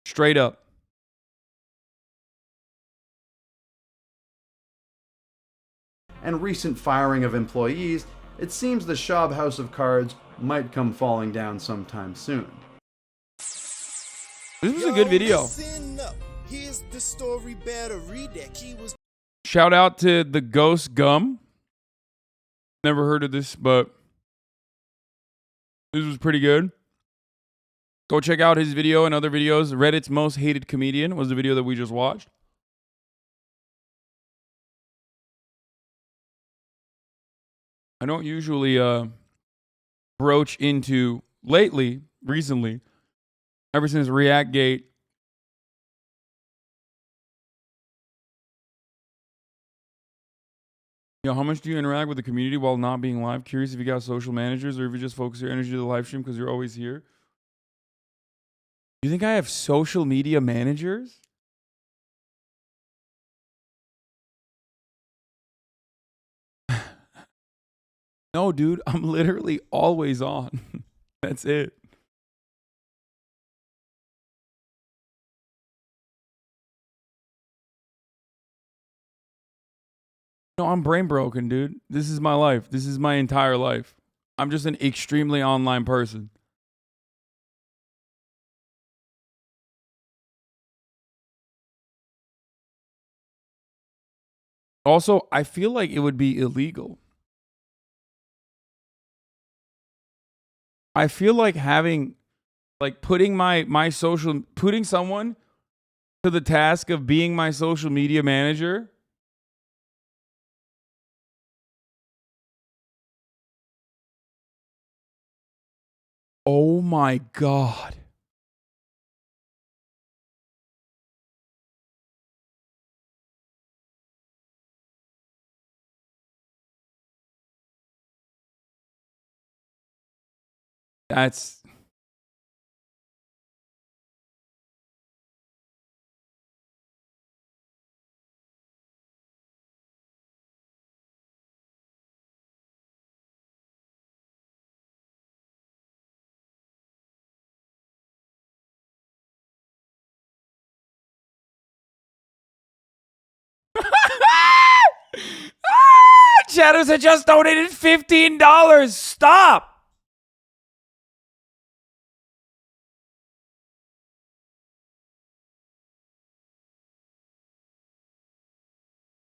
Straight up. And recent firing of employees, it seems the Schaub House of Cards might come falling down sometime soon. This was a good video. Shout out to the Ghost Gum. Never heard of this, but this was pretty good. Go check out his video and other videos. Reddit's Most Hated Comedian was the video that we just watched. I don't usually broach into recently, ever since Reactgate. How much do you interact with the community while not being live? Curious if you got social managers or if you just focus your energy to the live stream because you're always here. You think I have social media managers? No, dude, I'm literally always on. That's it. No, I'm brain broken, dude. This is my life. This is my entire life. I'm just an extremely online person. Also, I feel like it would be illegal. I feel like having, like, putting someone to the task of being my social media manager. Oh my God. That's Chatters had just donated $15. Stop.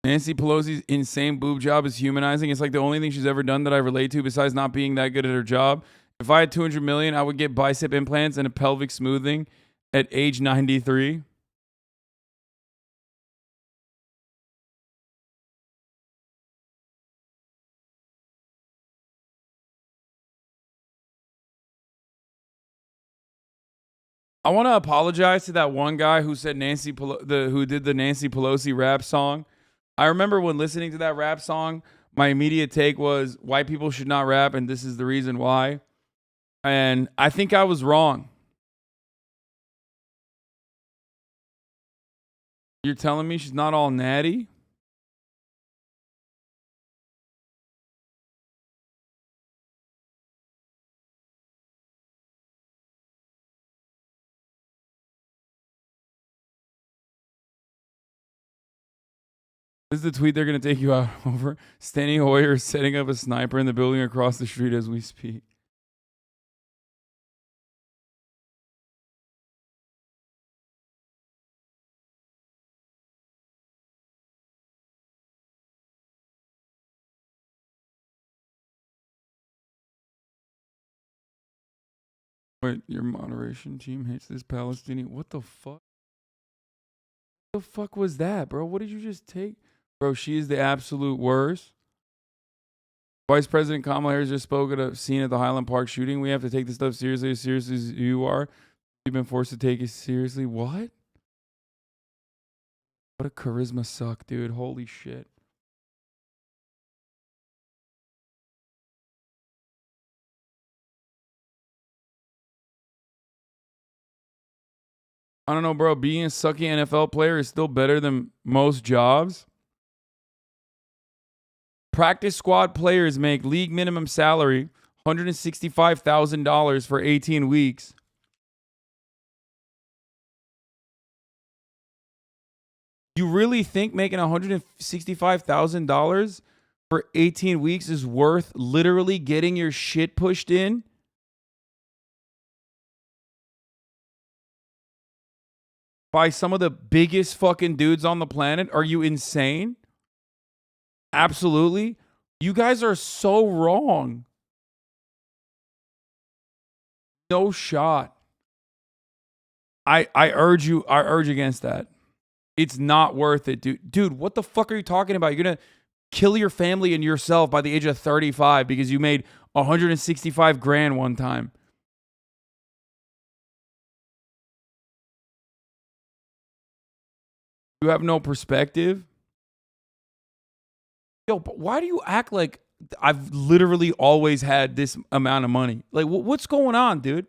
Nancy Pelosi's insane boob job is humanizing. It's like the only thing she's ever done that I relate to besides not being that good at her job. If I had 200 million, I would get bicep implants and a pelvic smoothing at age 93. I want to apologize to that one guy who said who did the Nancy Pelosi rap song. I remember when listening to that rap song, my immediate take was white people should not rap, and this is the reason why. And I think I was wrong. You're telling me she's not all natty? This is the tweet they're going to take you out over. Steny Hoyer is setting up a sniper in the building across the street as we speak. Wait, your moderation team hates this Palestinian. What the fuck? The fuck was that, bro? What did you just take? Bro, she is the absolute worst. Vice President Kamala Harris just spoke at a scene at the Highland Park shooting. We have to take this stuff seriously, as seriously as you are. You've been forced to take it seriously. What? What a charisma suck, dude. Holy shit. I don't know, bro. Being a sucky NFL player is still better than most jobs. Practice squad players make league minimum salary, $165,000 for 18 weeks. You really think making $165,000 for 18 weeks is worth literally getting your shit pushed in? By some of the biggest fucking dudes on the planet? Are you insane? Absolutely. You guys are so wrong. No shot. I urge against that. It's not worth it, dude. Dude, what the fuck are you talking about? You're going to kill your family and yourself by the age of 35 because you made 165 grand one time. You have no perspective? Yo, but why do you act like I've literally always had this amount of money? Like, what's going on, dude?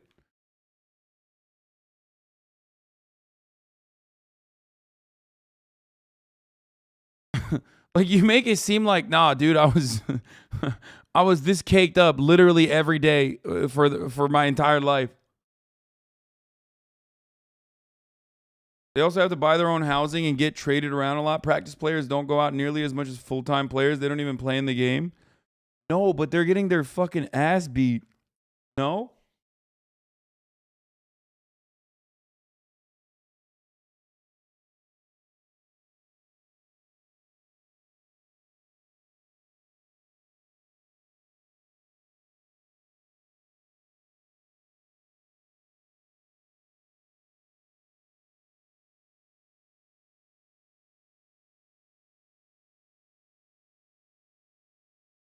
Like, you make it seem like, nah, dude, I was I was this caked up literally every day for my entire life. They also have to buy their own housing and get traded around a lot. Practice players don't go out nearly as much as full-time players. They don't even play in the game. No, but they're getting their fucking ass beat. No?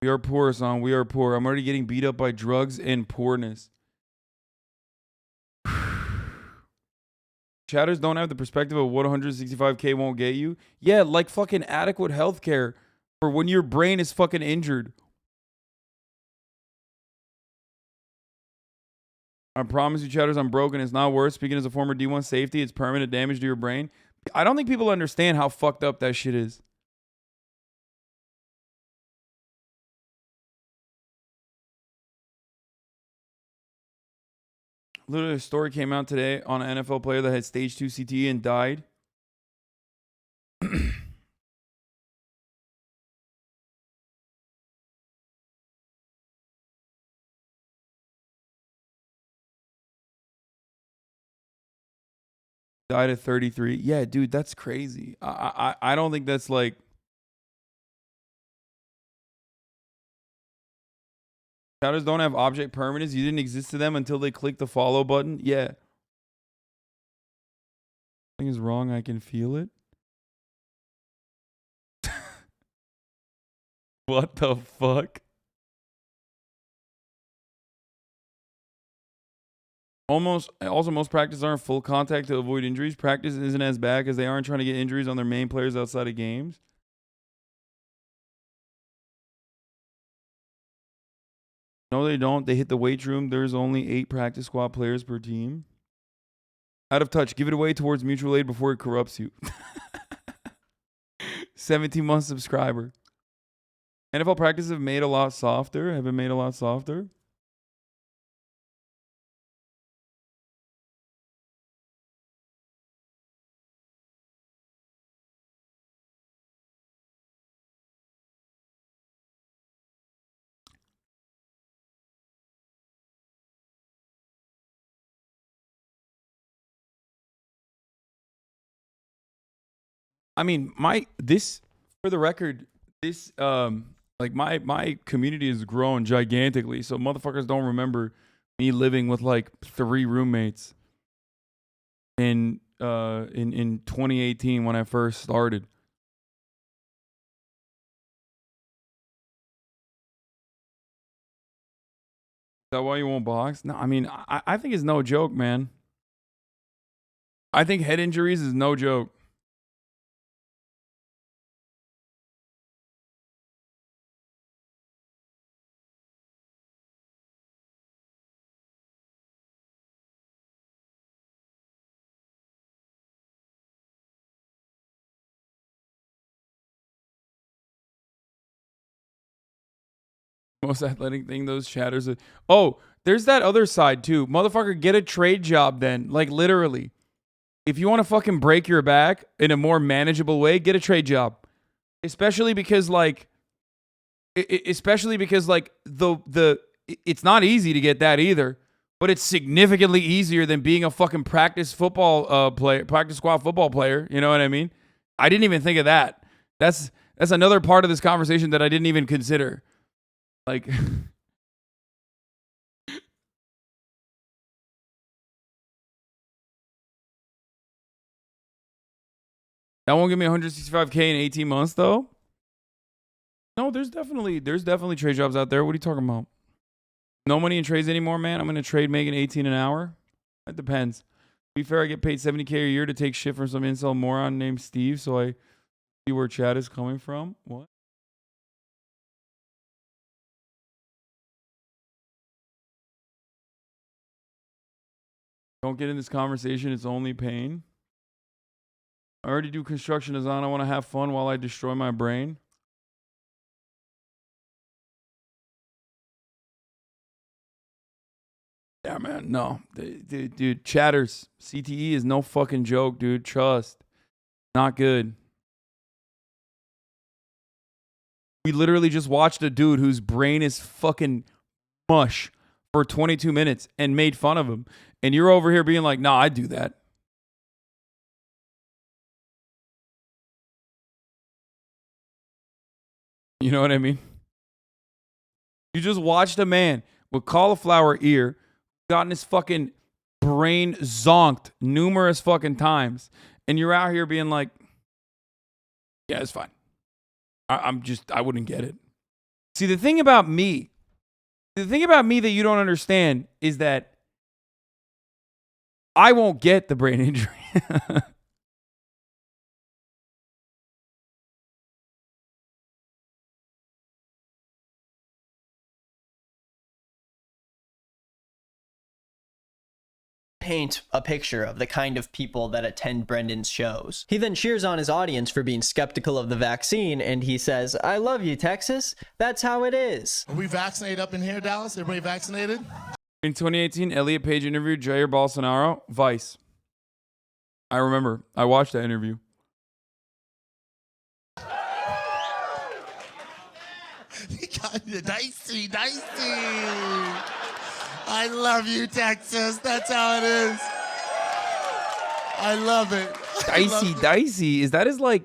We are poor, son. We are poor. I'm already getting beat up by drugs and poorness. Chatters don't have the perspective of what 165K won't get you. Yeah, like fucking adequate health care for when your brain is fucking injured. I promise you, Chatters, I'm broken. It's not worth. Speaking as a former D1 safety, it's permanent damage to your brain. I don't think people understand how fucked up that shit is. Literally, a story came out today on an NFL player that had stage 2 CTE and died. Died at 33. Yeah, dude, that's crazy. I don't think that's like... Shadows don't have object permanence. You didn't exist to them until they click the follow button. Yeah. Something is wrong. I can feel it. What the fuck? Also, most practices aren't full contact to avoid injuries. Practice isn't as bad because they aren't trying to get injuries on their main players outside of games. No, they don't. They hit the weight room. There's only 8 practice squad players per team. Out of touch. Give it away towards mutual aid before it corrupts you. 17-month subscriber. NFL practices have been made a lot softer. I mean, for the record, this like my community has grown gigantically, so motherfuckers don't remember me living with like 3 roommates and in 2018 when I first started. Is that why you won't box? No, I mean, I think it's no joke, man. I think head injuries is no joke. Most athletic thing, those chatters. Oh, there's that other side too. Motherfucker, get a trade job then. Like literally. If you want to fucking break your back in a more manageable way, get a trade job. Especially because like it's not easy to get that either, but it's significantly easier than being a fucking practice squad football player. You know what I mean? I didn't even think of that. That's another part of this conversation that I didn't even consider. Like, that won't give me $165K in 18 months though. No, there's definitely trade jobs out there. What are you talking about? No money in trades anymore, man. I'm gonna trade making 18 an hour. That depends. To be fair, I get paid $70K a year to take shit from some incel moron named Steve, so I see where Chad is coming from. What? Don't get in this conversation. It's only pain. I already do construction, Hazan. I want to have fun while I destroy my brain. Yeah, man. No. Dude, chatters. CTE is no fucking joke, dude. Trust. Not good. We literally just watched a dude whose brain is fucking mush for 22 minutes and made fun of him. And you're over here being like, nah, I'd do that. You know what I mean? You just watched a man with cauliflower ear gotten his fucking brain zonked numerous fucking times. And you're out here being like, yeah, it's fine. I wouldn't get it. See, the thing about me that you don't understand is that I won't get the brain injury. Paint a picture of the kind of people that attend Brendan's shows. He then cheers on his audience for being skeptical of the vaccine, and he says, I love you, Texas. That's how it is. Are we vaccinated up in here, Dallas? Everybody vaccinated? In 2018, Elliot Page interviewed Jair Bolsonaro, Vice. I remember. I watched that interview. He got dicey. I love you, Texas. That's how it is. I love it. Dicey. Is that his line?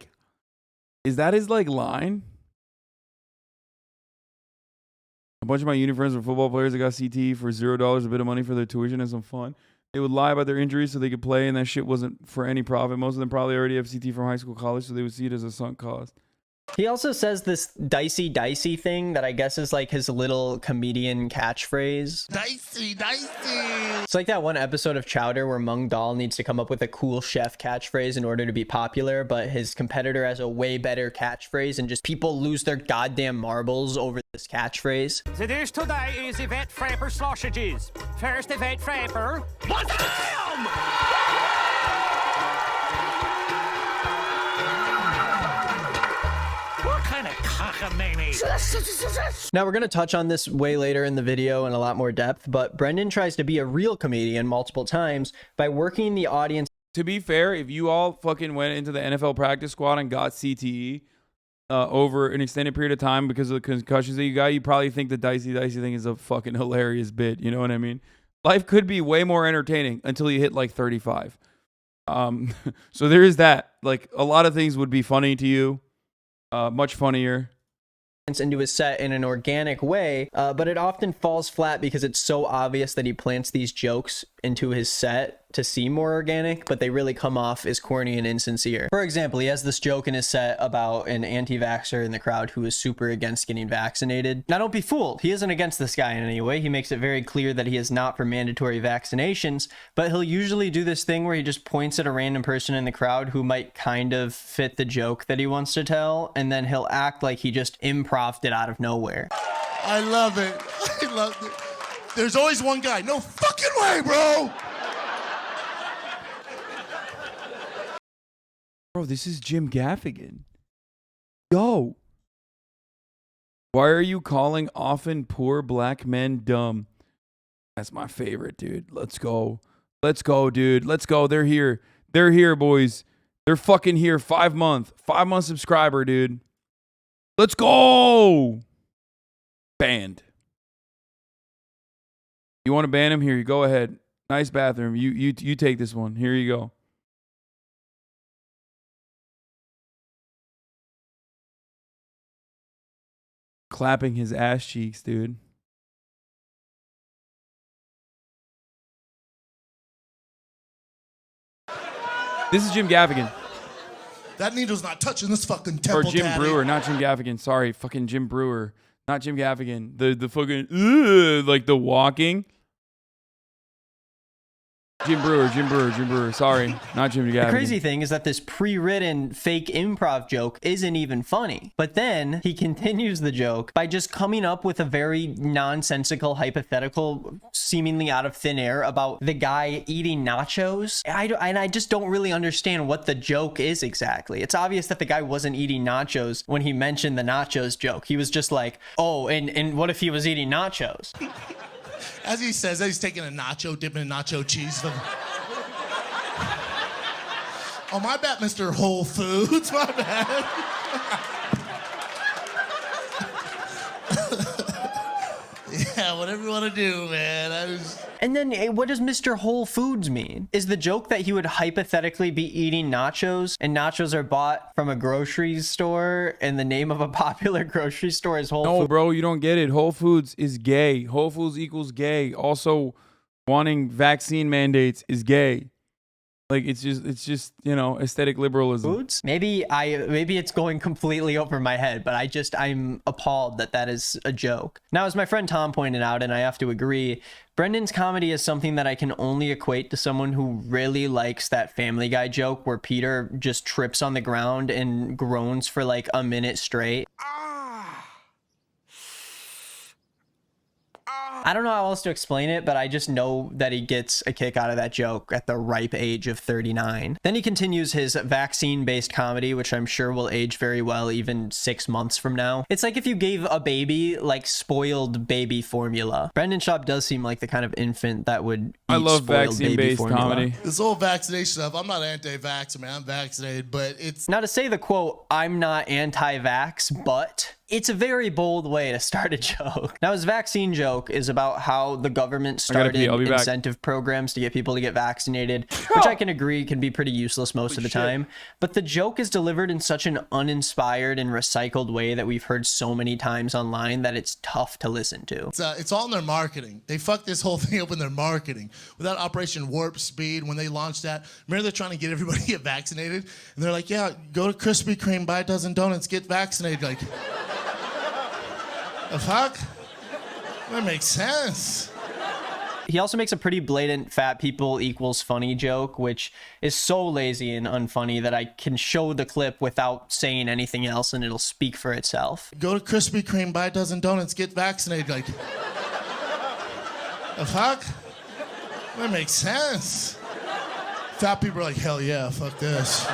A bunch of my uni friends were football players that got CTE for $0, a bit of money for their tuition and some fun. They would lie about their injuries so they could play, and that shit wasn't for any profit. Most of them probably already have CTE from high school, college, so they would see it as a sunk cost. He also says this dicey thing that I guess is like his little comedian catchphrase. Dicey. It's like that one episode of Chowder where Mung Dal needs to come up with a cool chef catchphrase in order to be popular, but his competitor has a way better catchphrase and just people lose their goddamn marbles over this catchphrase. The dish today is Yvette Frapper sausages. First Yvette Frapper. Damn! Now we're going to touch on this way later in the video in a lot more depth, but Brendan tries to be a real comedian multiple times by working the audience. To be fair, if you all fucking went into the NFL practice squad and got CTE over an extended period of time because of the concussions that you got, you probably think the dicey thing is a fucking hilarious bit. You know what I mean? Life could be way more entertaining until you hit like 35. So there is that. Like a lot of things would be funny to you. Much funnier. Into his set in an organic way, but it often falls flat because it's so obvious that he plants these jokes into his set to seem more organic, but they really come off as corny and insincere. For example, he has this joke in his set about an anti-vaxxer in the crowd who is super against getting vaccinated. Now, don't be fooled. He isn't against this guy in any way. He makes it very clear that he is not for mandatory vaccinations, but he'll usually do this thing where he just points at a random person in the crowd who might kind of fit the joke that he wants to tell, and then he'll act like he just improv'd it out of nowhere. I love it. I love it. There's always one guy. No fucking way, bro. Bro, this is Jim Gaffigan. Yo. Why are you calling often poor black men dumb? That's my favorite, dude. Let's go. Let's go, dude. Let's go. They're here. They're here, boys. They're fucking here. 5 month subscriber, dude. Let's go. Banned. You want to ban him? Here, you go ahead. Nice bathroom. You take this one. Here you go. Clapping his ass cheeks, dude. This is Jim Gaffigan. That needle's not touching this fucking temple, Or Jim daddy. Brewer, not Jim Gaffigan. Sorry, fucking Jim Brewer. Not Jim Gaffigan. The fucking, like the walking. Jim Brewer. Sorry, not Jim Gaffigan. The crazy thing is that this pre-written fake improv joke isn't even funny. But then he continues the joke by just coming up with a very nonsensical hypothetical, seemingly out of thin air, about the guy eating nachos. I just don't really understand what the joke is exactly. It's obvious that the guy wasn't eating nachos when he mentioned the nachos joke. He was just like, oh, and what if he was eating nachos? As he says that, he's taking a nacho, dipping in nacho cheese. Oh, my bad, Mr. Whole Foods. My bad. Yeah, whatever you want to do, man. And then what does Mr. Whole Foods mean? Is the joke that he would hypothetically be eating nachos, and nachos are bought from a grocery store, and the name of a popular grocery store is Whole Foods? No, bro, you don't get it. Whole Foods is gay. Whole Foods equals gay. Also, wanting vaccine mandates is gay. Like, it's just, you know, aesthetic liberalism. Foods? Maybe it's going completely over my head, but I'm appalled that is a joke. Now, as my friend Tom pointed out, and I have to agree, Brendan's comedy is something that I can only equate to someone who really likes that Family Guy joke where Peter just trips on the ground and groans for like a minute straight. I don't know how else to explain it, but I just know that he gets a kick out of that joke at the ripe age of 39. Then he continues his vaccine-based comedy, which I'm sure will age very well even 6 months from now. It's like if you gave a baby like spoiled baby formula. Brendan Schaub does seem like the kind of infant that would eat I love spoiled baby vaccine-based formula. comedy. This whole vaccination stuff, I'm not anti-vax, man. I'm vaccinated, but it's... Now, to say the quote, I'm not anti-vax, but... it's a very bold way to start a joke. Now, his vaccine joke is about how the government started incentive programs to get people to get vaccinated, which I can agree can be pretty useless most of the time. But the joke is delivered in such an uninspired and recycled way that we've heard so many times online that it's tough to listen to. It's all in their marketing. They fucked this whole thing up in their marketing. Without Operation Warp Speed, when they launched that, remember they're trying to get everybody to get vaccinated? And they're like, yeah, go to Krispy Kreme, buy a dozen donuts, get vaccinated. Like... the fuck? That makes sense. He also makes a pretty blatant fat people equals funny joke, which is so lazy and unfunny that I can show the clip without saying anything else and it'll speak for itself. Go to Krispy Kreme, buy a dozen donuts, get vaccinated. Like, the fuck? That makes sense. Fat people are like, hell yeah, fuck this.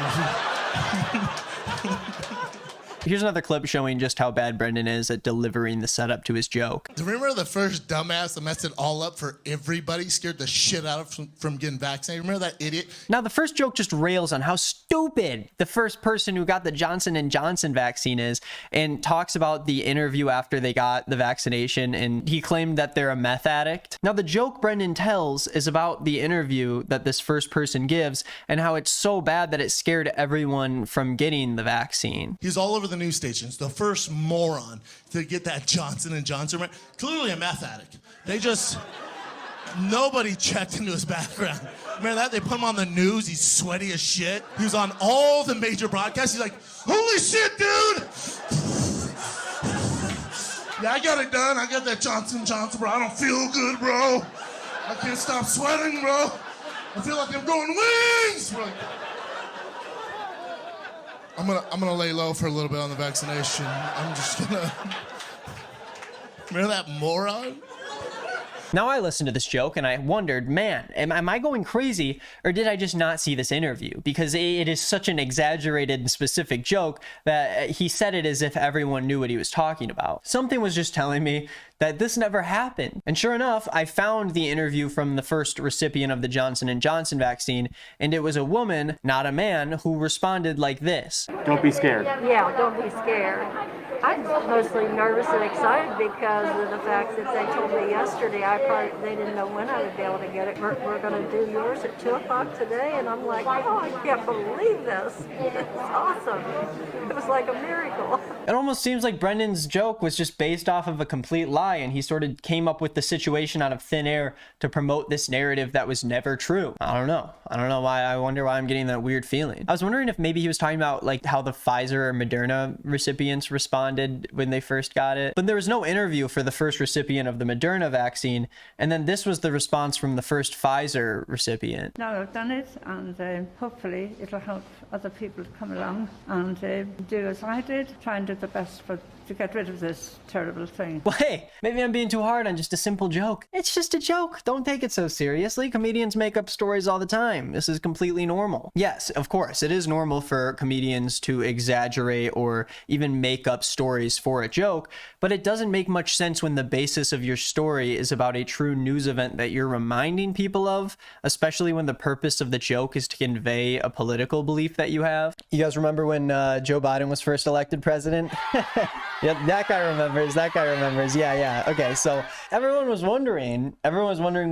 Here's another clip showing just how bad Brendan is at delivering the setup to his joke. Remember the first dumbass that messed it all up for everybody, scared the shit out of from getting vaccinated? Remember that idiot? Now, the first joke just rails on how stupid the first person who got the Johnson & Johnson vaccine is and talks about the interview after they got the vaccination, and he claimed that they're a meth addict. Now, the joke Brendan tells is about the interview that this first person gives and how it's so bad that it scared everyone from getting the vaccine. He's all over the news stations, the first moron to get that Johnson & Johnson. Clearly a meth addict. They just Nobody checked into his background. Remember that? They put him on the news. He's sweaty as shit. He was on all the major broadcasts. He's like, holy shit, dude! Yeah, I got it done. I got that Johnson & Johnson, bro. I don't feel good, bro. I can't stop sweating, bro. I feel like I'm growing wings, bro. I'm gonna lay low for a little bit on the vaccination. I'm just gonna... Remember that moron? Now I listened to this joke and I wondered, man, am I going crazy or did I just not see this interview? Because it is such an exaggerated and specific joke that he said it as if everyone knew what he was talking about. Something was just telling me that this never happened. And sure enough, I found the interview from the first recipient of the Johnson & Johnson vaccine, and it was a woman, not a man, who responded like this. Don't be scared. Yeah, don't be scared. I'm mostly nervous and excited because of the fact that they told me yesterday they didn't know when I would be able to get it. We're going to do yours at 2 o'clock today, and I'm like, oh, I can't believe this. It's awesome. It was like a miracle. It almost seems like Brendan's joke was just based off of a complete lie, and he sort of came up with the situation out of thin air to promote this narrative that was never true. I don't know why. I wonder why I'm getting that weird feeling. I was wondering if maybe he was talking about like how the Pfizer or Moderna recipients responded when they first got it. But there was no interview for the first recipient of the Moderna vaccine, and then this was the response from the first Pfizer recipient. Now I've done it, and hopefully it'll help other people to come along and do as I did, try and do the best to get rid of this terrible thing. Well, hey, maybe I'm being too hard on just a simple joke. It's just a joke. Don't take it so seriously. Comedians make up stories all the time. This is completely normal. Yes, of course, it is normal for comedians to exaggerate or even make up stories for a joke, but it doesn't make much sense when the basis of your story is about a true news event that you're reminding people of, especially when the purpose of the joke is to convey a political belief that you have. You guys remember when Joe Biden was first elected president? Yep, that guy remembers. Yeah. Okay, so everyone was wondering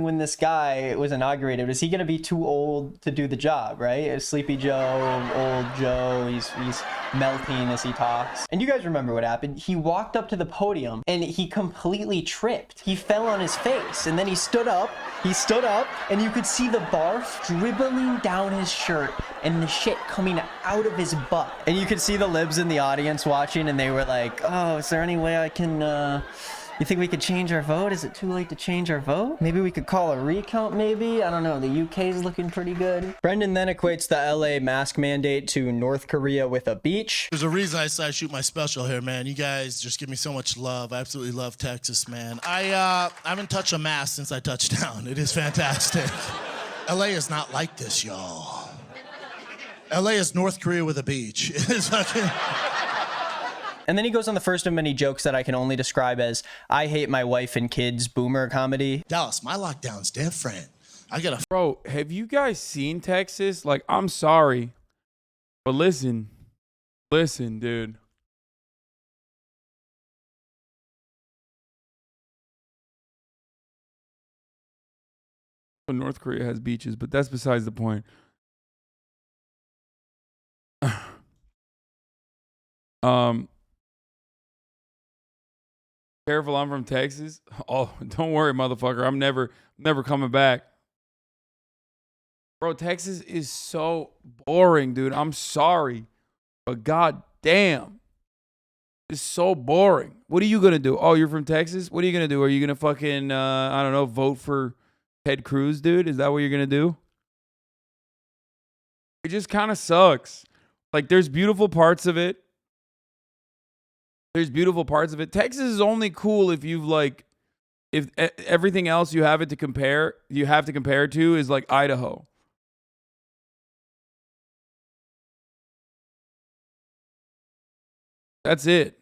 when this guy was inaugurated, was he going to be too old to do the job, right? Sleepy Joe, old Joe, he's melting as he talks. And you guys remember what happened. He walked up to the podium and he completely tripped. He fell on his face and then he stood up, and you could see the barf dribbling down his shirt and the shit coming out of his butt. And you could see the libs in the audience watching, and they were like, oh, is there any way I can, you think we could change our vote? Is it too late to change our vote? Maybe we could call a recount, maybe? I don't know. The UK's looking pretty good. Brendan then equates the LA mask mandate to North Korea with a beach. There's a reason I decided to shoot my special here, man. You guys just give me so much love. I absolutely love Texas, man. I haven't touched a mask since I touched down. It is fantastic. LA is not like this, y'all. LA is North Korea with a beach. It is fucking... And then he goes on the first of many jokes that I can only describe as I hate my wife and kids boomer comedy. Dallas, my lockdown's different. Bro, have you guys seen Texas? Like, I'm sorry, but listen, dude. North Korea has beaches, but that's besides the point. Careful, I'm from Texas. Oh, don't worry, motherfucker. I'm never coming back. Bro, Texas is so boring, dude. I'm sorry, but god damn. It's so boring. What are you going to do? Oh, you're from Texas? What are you going to do? Are you going to fucking, I don't know, vote for Ted Cruz, dude? Is that what you're going to do? It just kind of sucks. Like, there's beautiful parts of it. Texas is only cool if you've if everything else you have to compare to is like Idaho. That's it.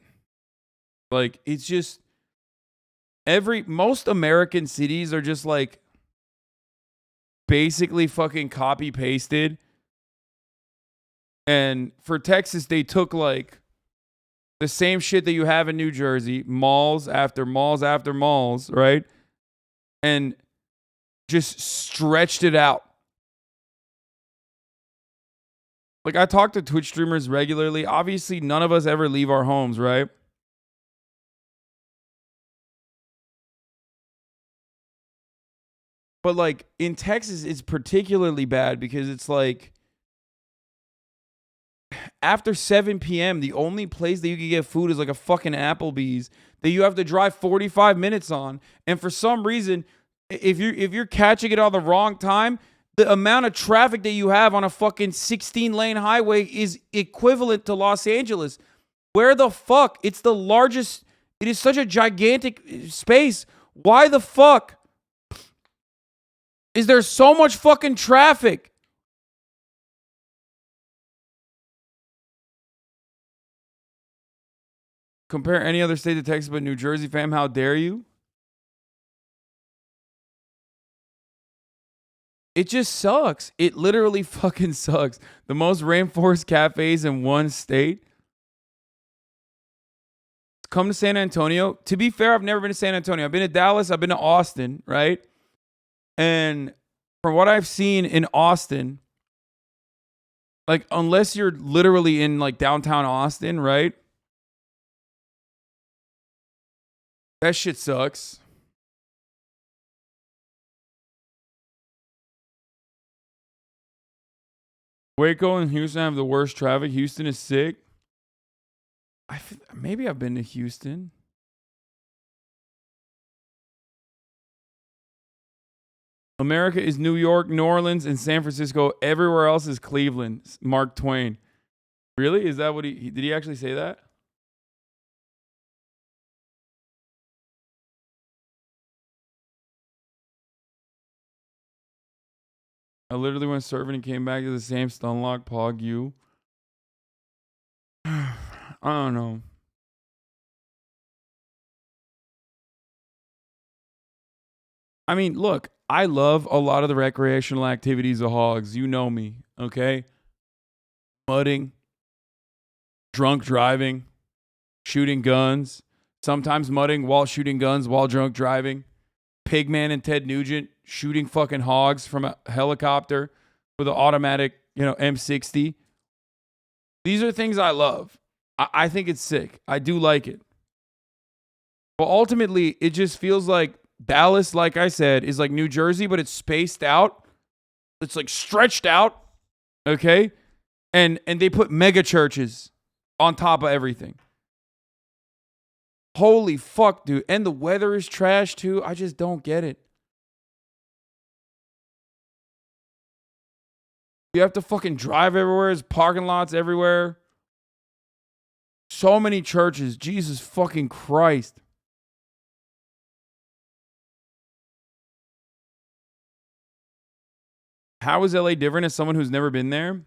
Like, it's just most American cities are just like basically fucking copy pasted. And for Texas, they took like the same shit that you have in New Jersey, malls after malls after malls, right? And just stretched it out. Like, I talk to Twitch streamers regularly. Obviously, none of us ever leave our homes, right? But like in Texas, it's particularly bad because it's like after 7 p.m., the only place that you can get food is like a fucking Applebee's that you have to drive 45 minutes on. And for some reason, if you're catching it on the wrong time, the amount of traffic that you have on a fucking 16-lane highway is equivalent to Los Angeles. Where the fuck? It's the largest. It is such a gigantic space. Why the fuck is there so much fucking traffic? Compare any other state to Texas but New Jersey, fam. How dare you? It just sucks. It literally fucking sucks. The most rainforest cafes in one state. Come to San Antonio. To be fair, I've never been to San Antonio. I've been to Dallas. I've been to Austin, right? And from what I've seen in Austin, like unless you're literally in like downtown Austin, right? That shit sucks. Waco and Houston have the worst traffic. Houston is sick. Maybe I've been to Houston. America is New York, New Orleans, and San Francisco. Everywhere else is Cleveland. Mark Twain. Really? Is that what did he actually say that? I literally went surfing and came back to the same Stunlock Pog U. I don't know. I mean, look, I love a lot of the recreational activities of hogs. You know me, okay? Mudding, drunk driving, shooting guns, sometimes mudding while shooting guns while drunk driving. Pigman and Ted Nugent shooting fucking hogs from a helicopter with an automatic, M60. These are things I love. I think it's sick. I do like it. But ultimately, it just feels like Dallas, like I said, is like New Jersey, but it's spaced out. It's like stretched out. Okay? And they put mega churches on top of everything. Holy fuck, dude. And the weather is trash too. I just don't get it. You have to fucking drive everywhere. There's parking lots everywhere. So many churches. Jesus fucking Christ. How is LA different as someone who's never been there?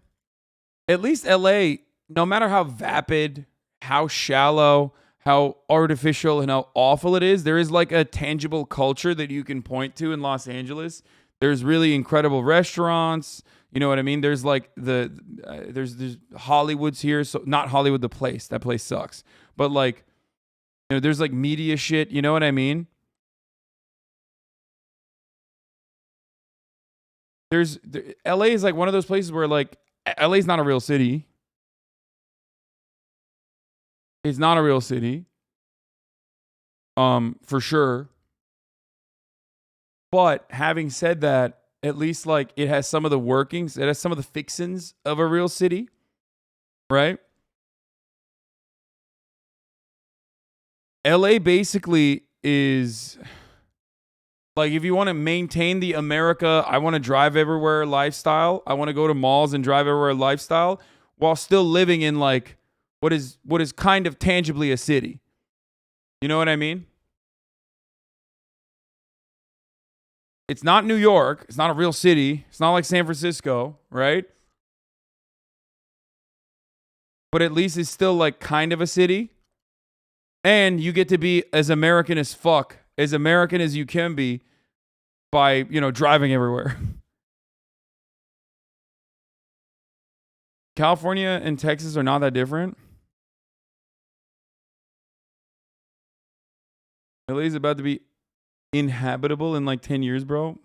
At least LA, no matter how vapid, how shallow, how artificial, and how awful it is, there is like a tangible culture that you can point to in Los Angeles. There's really incredible restaurants. You know what I mean? There's like there's Hollywood's here. So not Hollywood, the place. That place sucks. But like, there's like media shit. You know what I mean? LA is like one of those places where like LA is not a real city. It's not a real city. For sure. But having said that, at least like it has some of the workings, it has some of the fixins of a real city, right? LA basically is like, if you want to maintain the America, I want to drive everywhere lifestyle, I want to go to malls and drive everywhere lifestyle, while still living in like what is kind of tangibly a city. You know what I mean? It's not New York. It's not a real city. It's not like San Francisco, right? But at least it's still like kind of a city. And you get to be as American as fuck, as American as you can be by, driving everywhere. California and Texas are not that different. LA is about to be inhabitable in like 10 years, bro.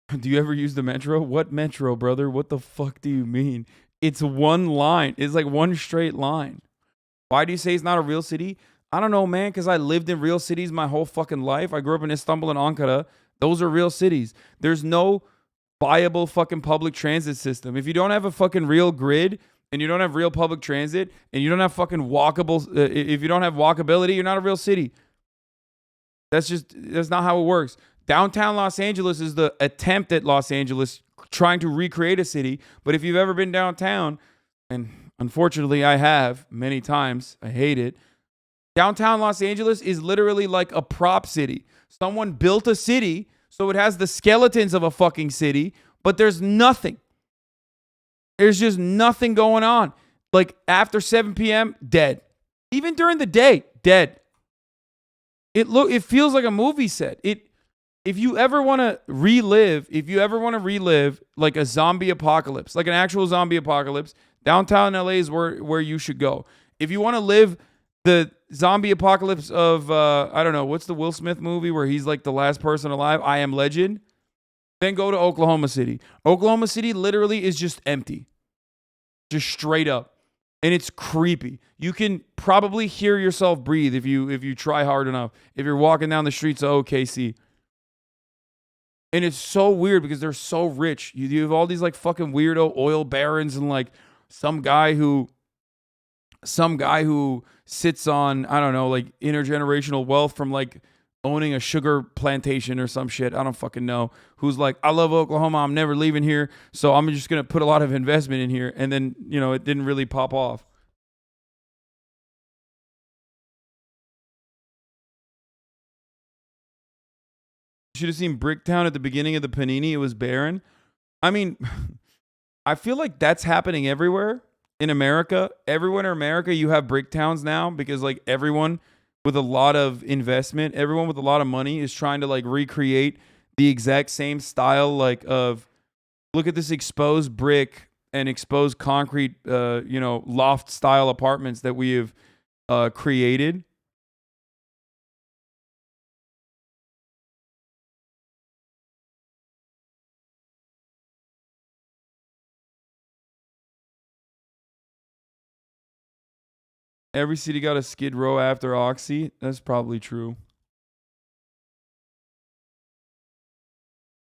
Do you ever use the metro? What metro, brother? What the fuck do you mean? It's one line. It's like one straight line. Why do you say it's not a real city? I don't know, man, because I lived in real cities my whole fucking life. I grew up in Istanbul and Ankara. Those are real cities. There's no viable fucking public transit system. If you don't have a fucking real grid and you don't have real public transit and you don't have fucking walkable, if you don't have walkability, you're not a real city. That's not how it works. Downtown Los Angeles is the attempt at Los Angeles trying to recreate a city. But if you've ever been downtown, and unfortunately I have many times, I hate it. Downtown Los Angeles is literally like a prop city. Someone built a city so it has the skeletons of a fucking city, but there's nothing. There's just nothing going on. Like after 7 p.m., dead. Even during the day, dead. It feels like a movie set. If you ever want to relive like a zombie apocalypse, like an actual zombie apocalypse, downtown LA is where you should go. If you want to live the zombie apocalypse of, I don't know, what's the Will Smith movie where he's like the last person alive? I Am Legend. Then go to Oklahoma City. Oklahoma City literally is just empty. Just straight up. And it's creepy. You can probably hear yourself breathe if you try hard enough. If you're walking down the streets of OKC. And it's so weird because they're so rich. You have all these like fucking weirdo oil barons and like some guy who sits on, I don't know, like intergenerational wealth from like owning a sugar plantation or some shit. I don't fucking know. Who's like, I love Oklahoma. I'm never leaving here. So I'm just going to put a lot of investment in here. And then, you know, it didn't really pop off. You should have seen Bricktown at the beginning of the Panini. It was barren. I mean, I feel like that's happening everywhere in America. Everywhere in America, you have Bricktowns now because like everyone with a lot of investment, everyone with a lot of money is trying to like recreate the exact same style like of look at this exposed brick and exposed concrete, loft style apartments that we have created. Every city got a Skid Row after Oxy. That's probably true.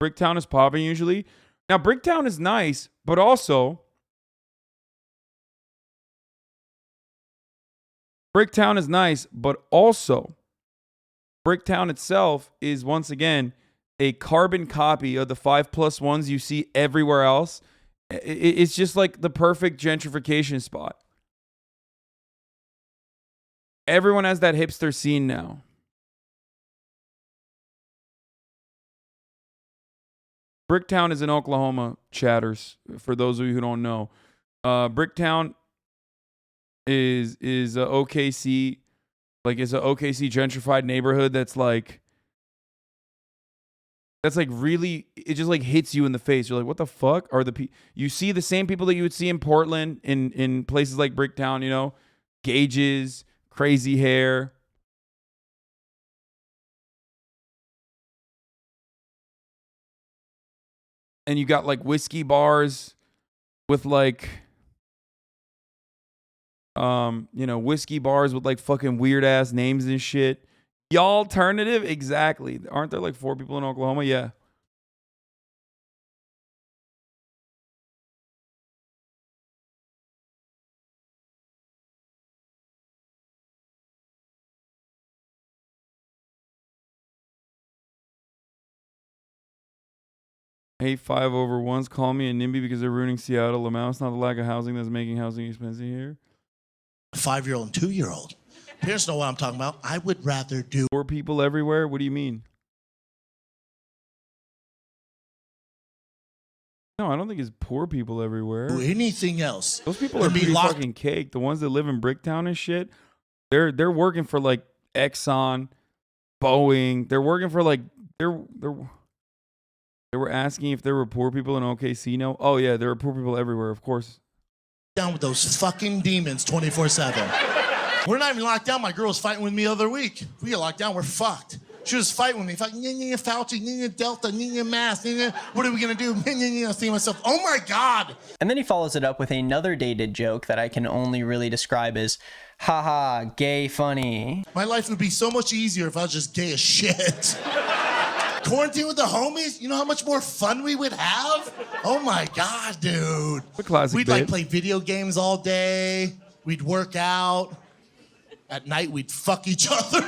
Bricktown is popping usually. Now, Bricktown is nice, but also Bricktown itself is once again a carbon copy of the 5+1s you see everywhere else. It's just like the perfect gentrification spot. Everyone has that hipster scene now. Bricktown is in Oklahoma, chatters, for those of you who don't know. Bricktown is a OKC, like it's a OKC gentrified neighborhood that's like really, it just like hits you in the face. You're like, what the fuck are you see the same people that you would see in Portland in places like Bricktown, you know, gauges, crazy hair. And you got like whiskey bars with like, whiskey bars with like fucking weird ass names and shit. Y'all alternative? Exactly. Aren't there like 4 people in Oklahoma? Yeah. Hey, 5/1s call me a NIMBY because they're ruining Seattle. Lamau, it's not the lack of housing that's making housing expensive here. 5-year-old and 2-year-old. Parents know what I'm talking about. I would rather do. Poor people everywhere? What do you mean? No, I don't think it's poor people everywhere. Anything else. Those people are pretty fucking cake. The ones that live in Bricktown and shit, they're working for like Exxon, Boeing. They're working for like They were asking if there were poor people in OKC. No. Oh yeah, there are poor people everywhere, of course. Down with those fucking demons 24/7. We're not even locked down. My girl was fighting with me the other week. We get locked down, we're fucked. She was fighting with me. Fucking Fauci, Delta, mask. What are we gonna do? I was thinking to myself, oh my God. And then he follows it up with another dated joke that I can only really describe as, haha, gay funny. My life would be so much easier if I was just gay as shit. Quarantine with the homies, you know how much more fun we would have? Oh my God, dude. A classic We'd bit. like play video games all day. We'd work out. At night, we'd fuck each other.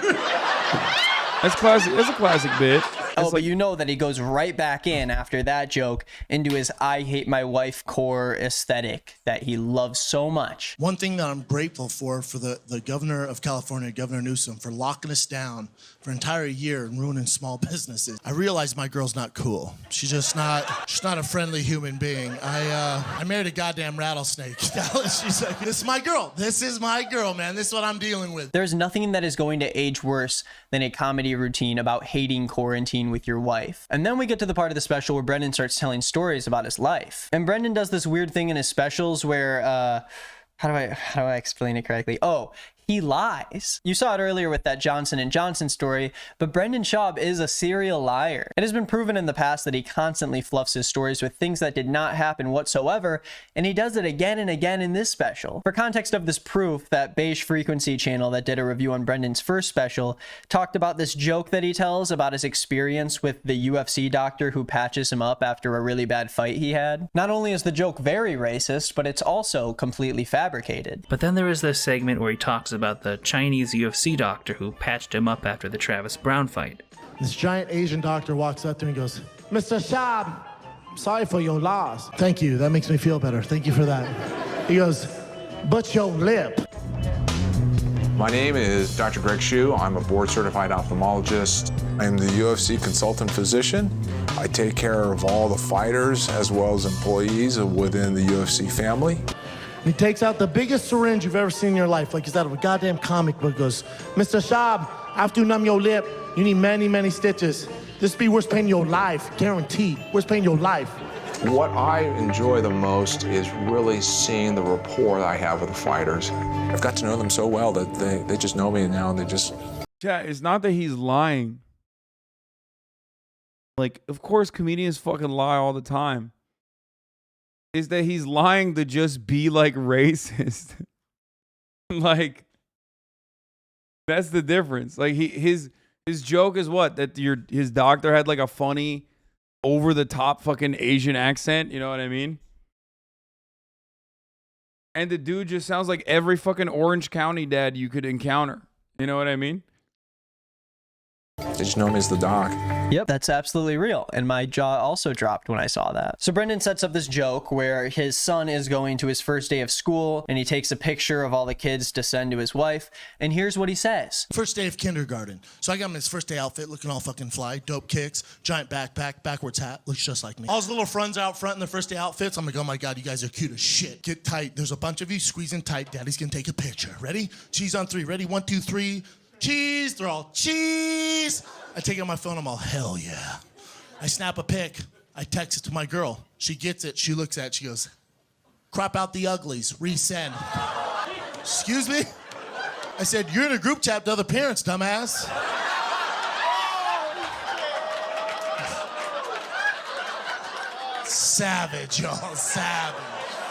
That's classic. That's a classic bit. Oh, but you know that he goes right back in after that joke into his I hate my wife core aesthetic that he loves so much. One thing that I'm grateful for the governor of California, Governor Newsom, for locking us down for an entire year and ruining small businesses. I realized my girl's not cool. She's not a friendly human being. I married a goddamn rattlesnake. She's like, this is my girl. This is my girl, man. This is what I'm dealing with. There's nothing that is going to age worse than a comedy routine about hating quarantine with your wife. And then we get to the part of the special where Brendan starts telling stories about his life. And Brendan does this weird thing in his specials where, how do I explain it correctly? Oh, he lies. You saw it earlier with that Johnson & Johnson story, but Brendan Schaub is a serial liar. It has been proven in the past that he constantly fluffs his stories with things that did not happen whatsoever, and he does it again and again in this special. For context of this proof, that Beige Frequency channel that did a review on Brendan's first special talked about this joke that he tells about his experience with the UFC doctor who patches him up after a really bad fight he had. Not only is the joke very racist, but it's also completely fabricated. But then there is this segment where he talks about the Chinese UFC doctor who patched him up after the Travis Brown fight. This giant Asian doctor walks up to me and goes, Mr. Schaub, sorry for your loss. Thank you. That makes me feel better. Thank you for that. He goes, but your lip. My name is Dr. Greg Hsu. I'm a board-certified ophthalmologist. I'm the UFC consultant physician. I take care of all the fighters as well as employees within the UFC family. He takes out the biggest syringe you've ever seen in your life, like he's out of a goddamn comic book, goes, Mr. Schaub, after you numb your lip, you need many, many stitches. This be worst pain in your life, guaranteed. Worst pain in your life. What I enjoy the most is really seeing the rapport that I have with the fighters. I've got to know them so well that they just know me now, and they just... Yeah, it's not that he's lying. Like, of course, comedians fucking lie all the time. Is that he's lying to just be like racist. Like, that's the difference. Like his joke is what? That his doctor had like a funny over the top fucking Asian accent, you know what I mean? And the dude just sounds like every fucking Orange County dad you could encounter. You know what I mean? They just know me as the doc. Yep, that's absolutely real. And my jaw also dropped when I saw that. So Brendan sets up this joke where his son is going to his first day of school and he takes a picture of all the kids to send to his wife. And here's what he says. First day of kindergarten. So I got him his first day outfit, looking all fucking fly, dope kicks, giant backpack, backwards hat, looks just like me. All his little friends out front in their first day outfits. I'm like, oh my God, you guys are cute as shit. Get tight. There's a bunch of you squeezing tight. Daddy's gonna take a picture. Ready? Cheese on three. Ready? 1, 2, 3. Cheese. They're all cheese. I take out my phone. I'm all, hell yeah. I snap a pic. I text it to my girl. She gets it. She looks at it. She goes, crop out the uglies. Resend. Excuse me? I said, you're in a group chat with other parents, dumbass. Savage, y'all. Savage.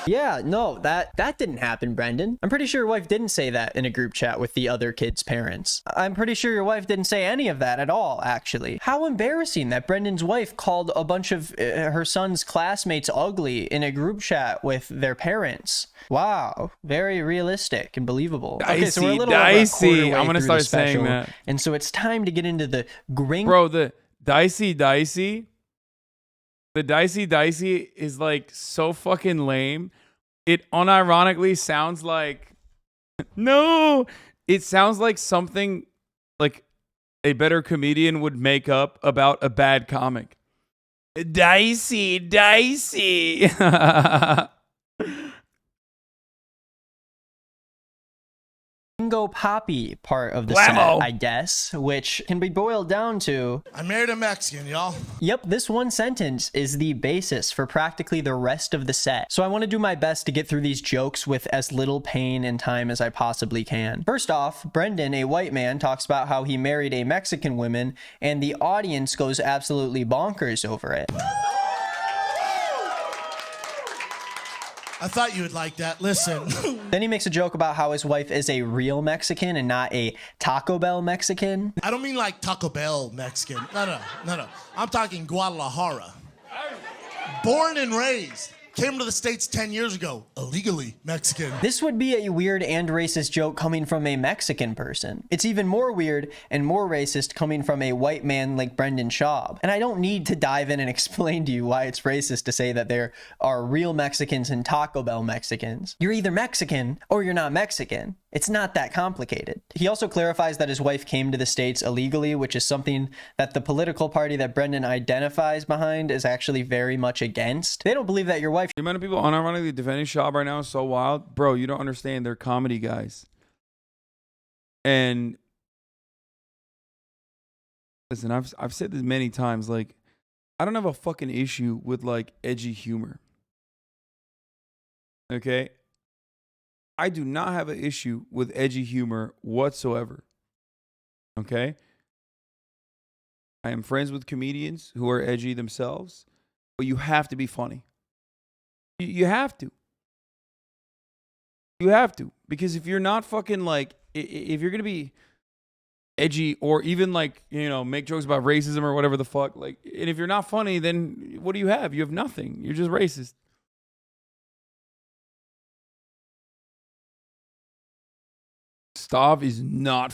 Yeah, no, that didn't happen, Brendan. I'm pretty sure your wife didn't say that in a group chat with the other kids' parents. I'm pretty sure your wife didn't say any of that at all, actually. How embarrassing that Brendan's wife called a bunch of her son's classmates ugly in a group chat with their parents. Wow, very realistic and believable. Dicey, okay, so we're a little dicey. over I'm gonna start saying special, that. And so it's time to get into the Bro, the dicey. The dicey is like so fucking lame. It unironically sounds like no. It sounds like something like a better comedian would make up about a bad comic. Dicey. Bingo Poppy part of the Blammo. set, I guess, which can be boiled down to... I married a Mexican, y'all. Yep, this one sentence is the basis for practically the rest of the set. So I want to do my best to get through these jokes with as little pain and time as I possibly can. First off, Brendan, a white man, talks about how he married a Mexican woman, and the audience goes absolutely bonkers over it. I thought you would like that. Listen. Then he makes a joke about how his wife is a real Mexican and not a Taco Bell Mexican. I don't mean like Taco Bell Mexican. No. I'm talking Guadalajara. Born and raised. Came to the States 10 years ago, illegally Mexican. This would be a weird and racist joke coming from a Mexican person. It's even more weird and more racist coming from a white man like Brendan Schaub. And I don't need to dive in and explain to you why it's racist to say that there are real Mexicans and Taco Bell Mexicans. You're either Mexican or you're not Mexican. It's not that complicated. He also clarifies that his wife came to the States illegally, which is something that the political party that Brendan identifies behind is actually very much against. They don't believe that your wife... The amount of people unironically defending Schaub right now is so wild. Bro, you don't understand. They're comedy guys. And listen, I've said this many times. Like, I don't have a fucking issue with like edgy humor. Okay? I do not have an issue with edgy humor whatsoever. Okay? I am friends with comedians who are edgy themselves, but you have to be funny. You have to. You have to. Because if you're not fucking like, if you're going to be edgy or even like, you know, make jokes about racism or whatever the fuck, like, and if you're not funny, then what do you have? You have nothing. You're just racist. Stav is not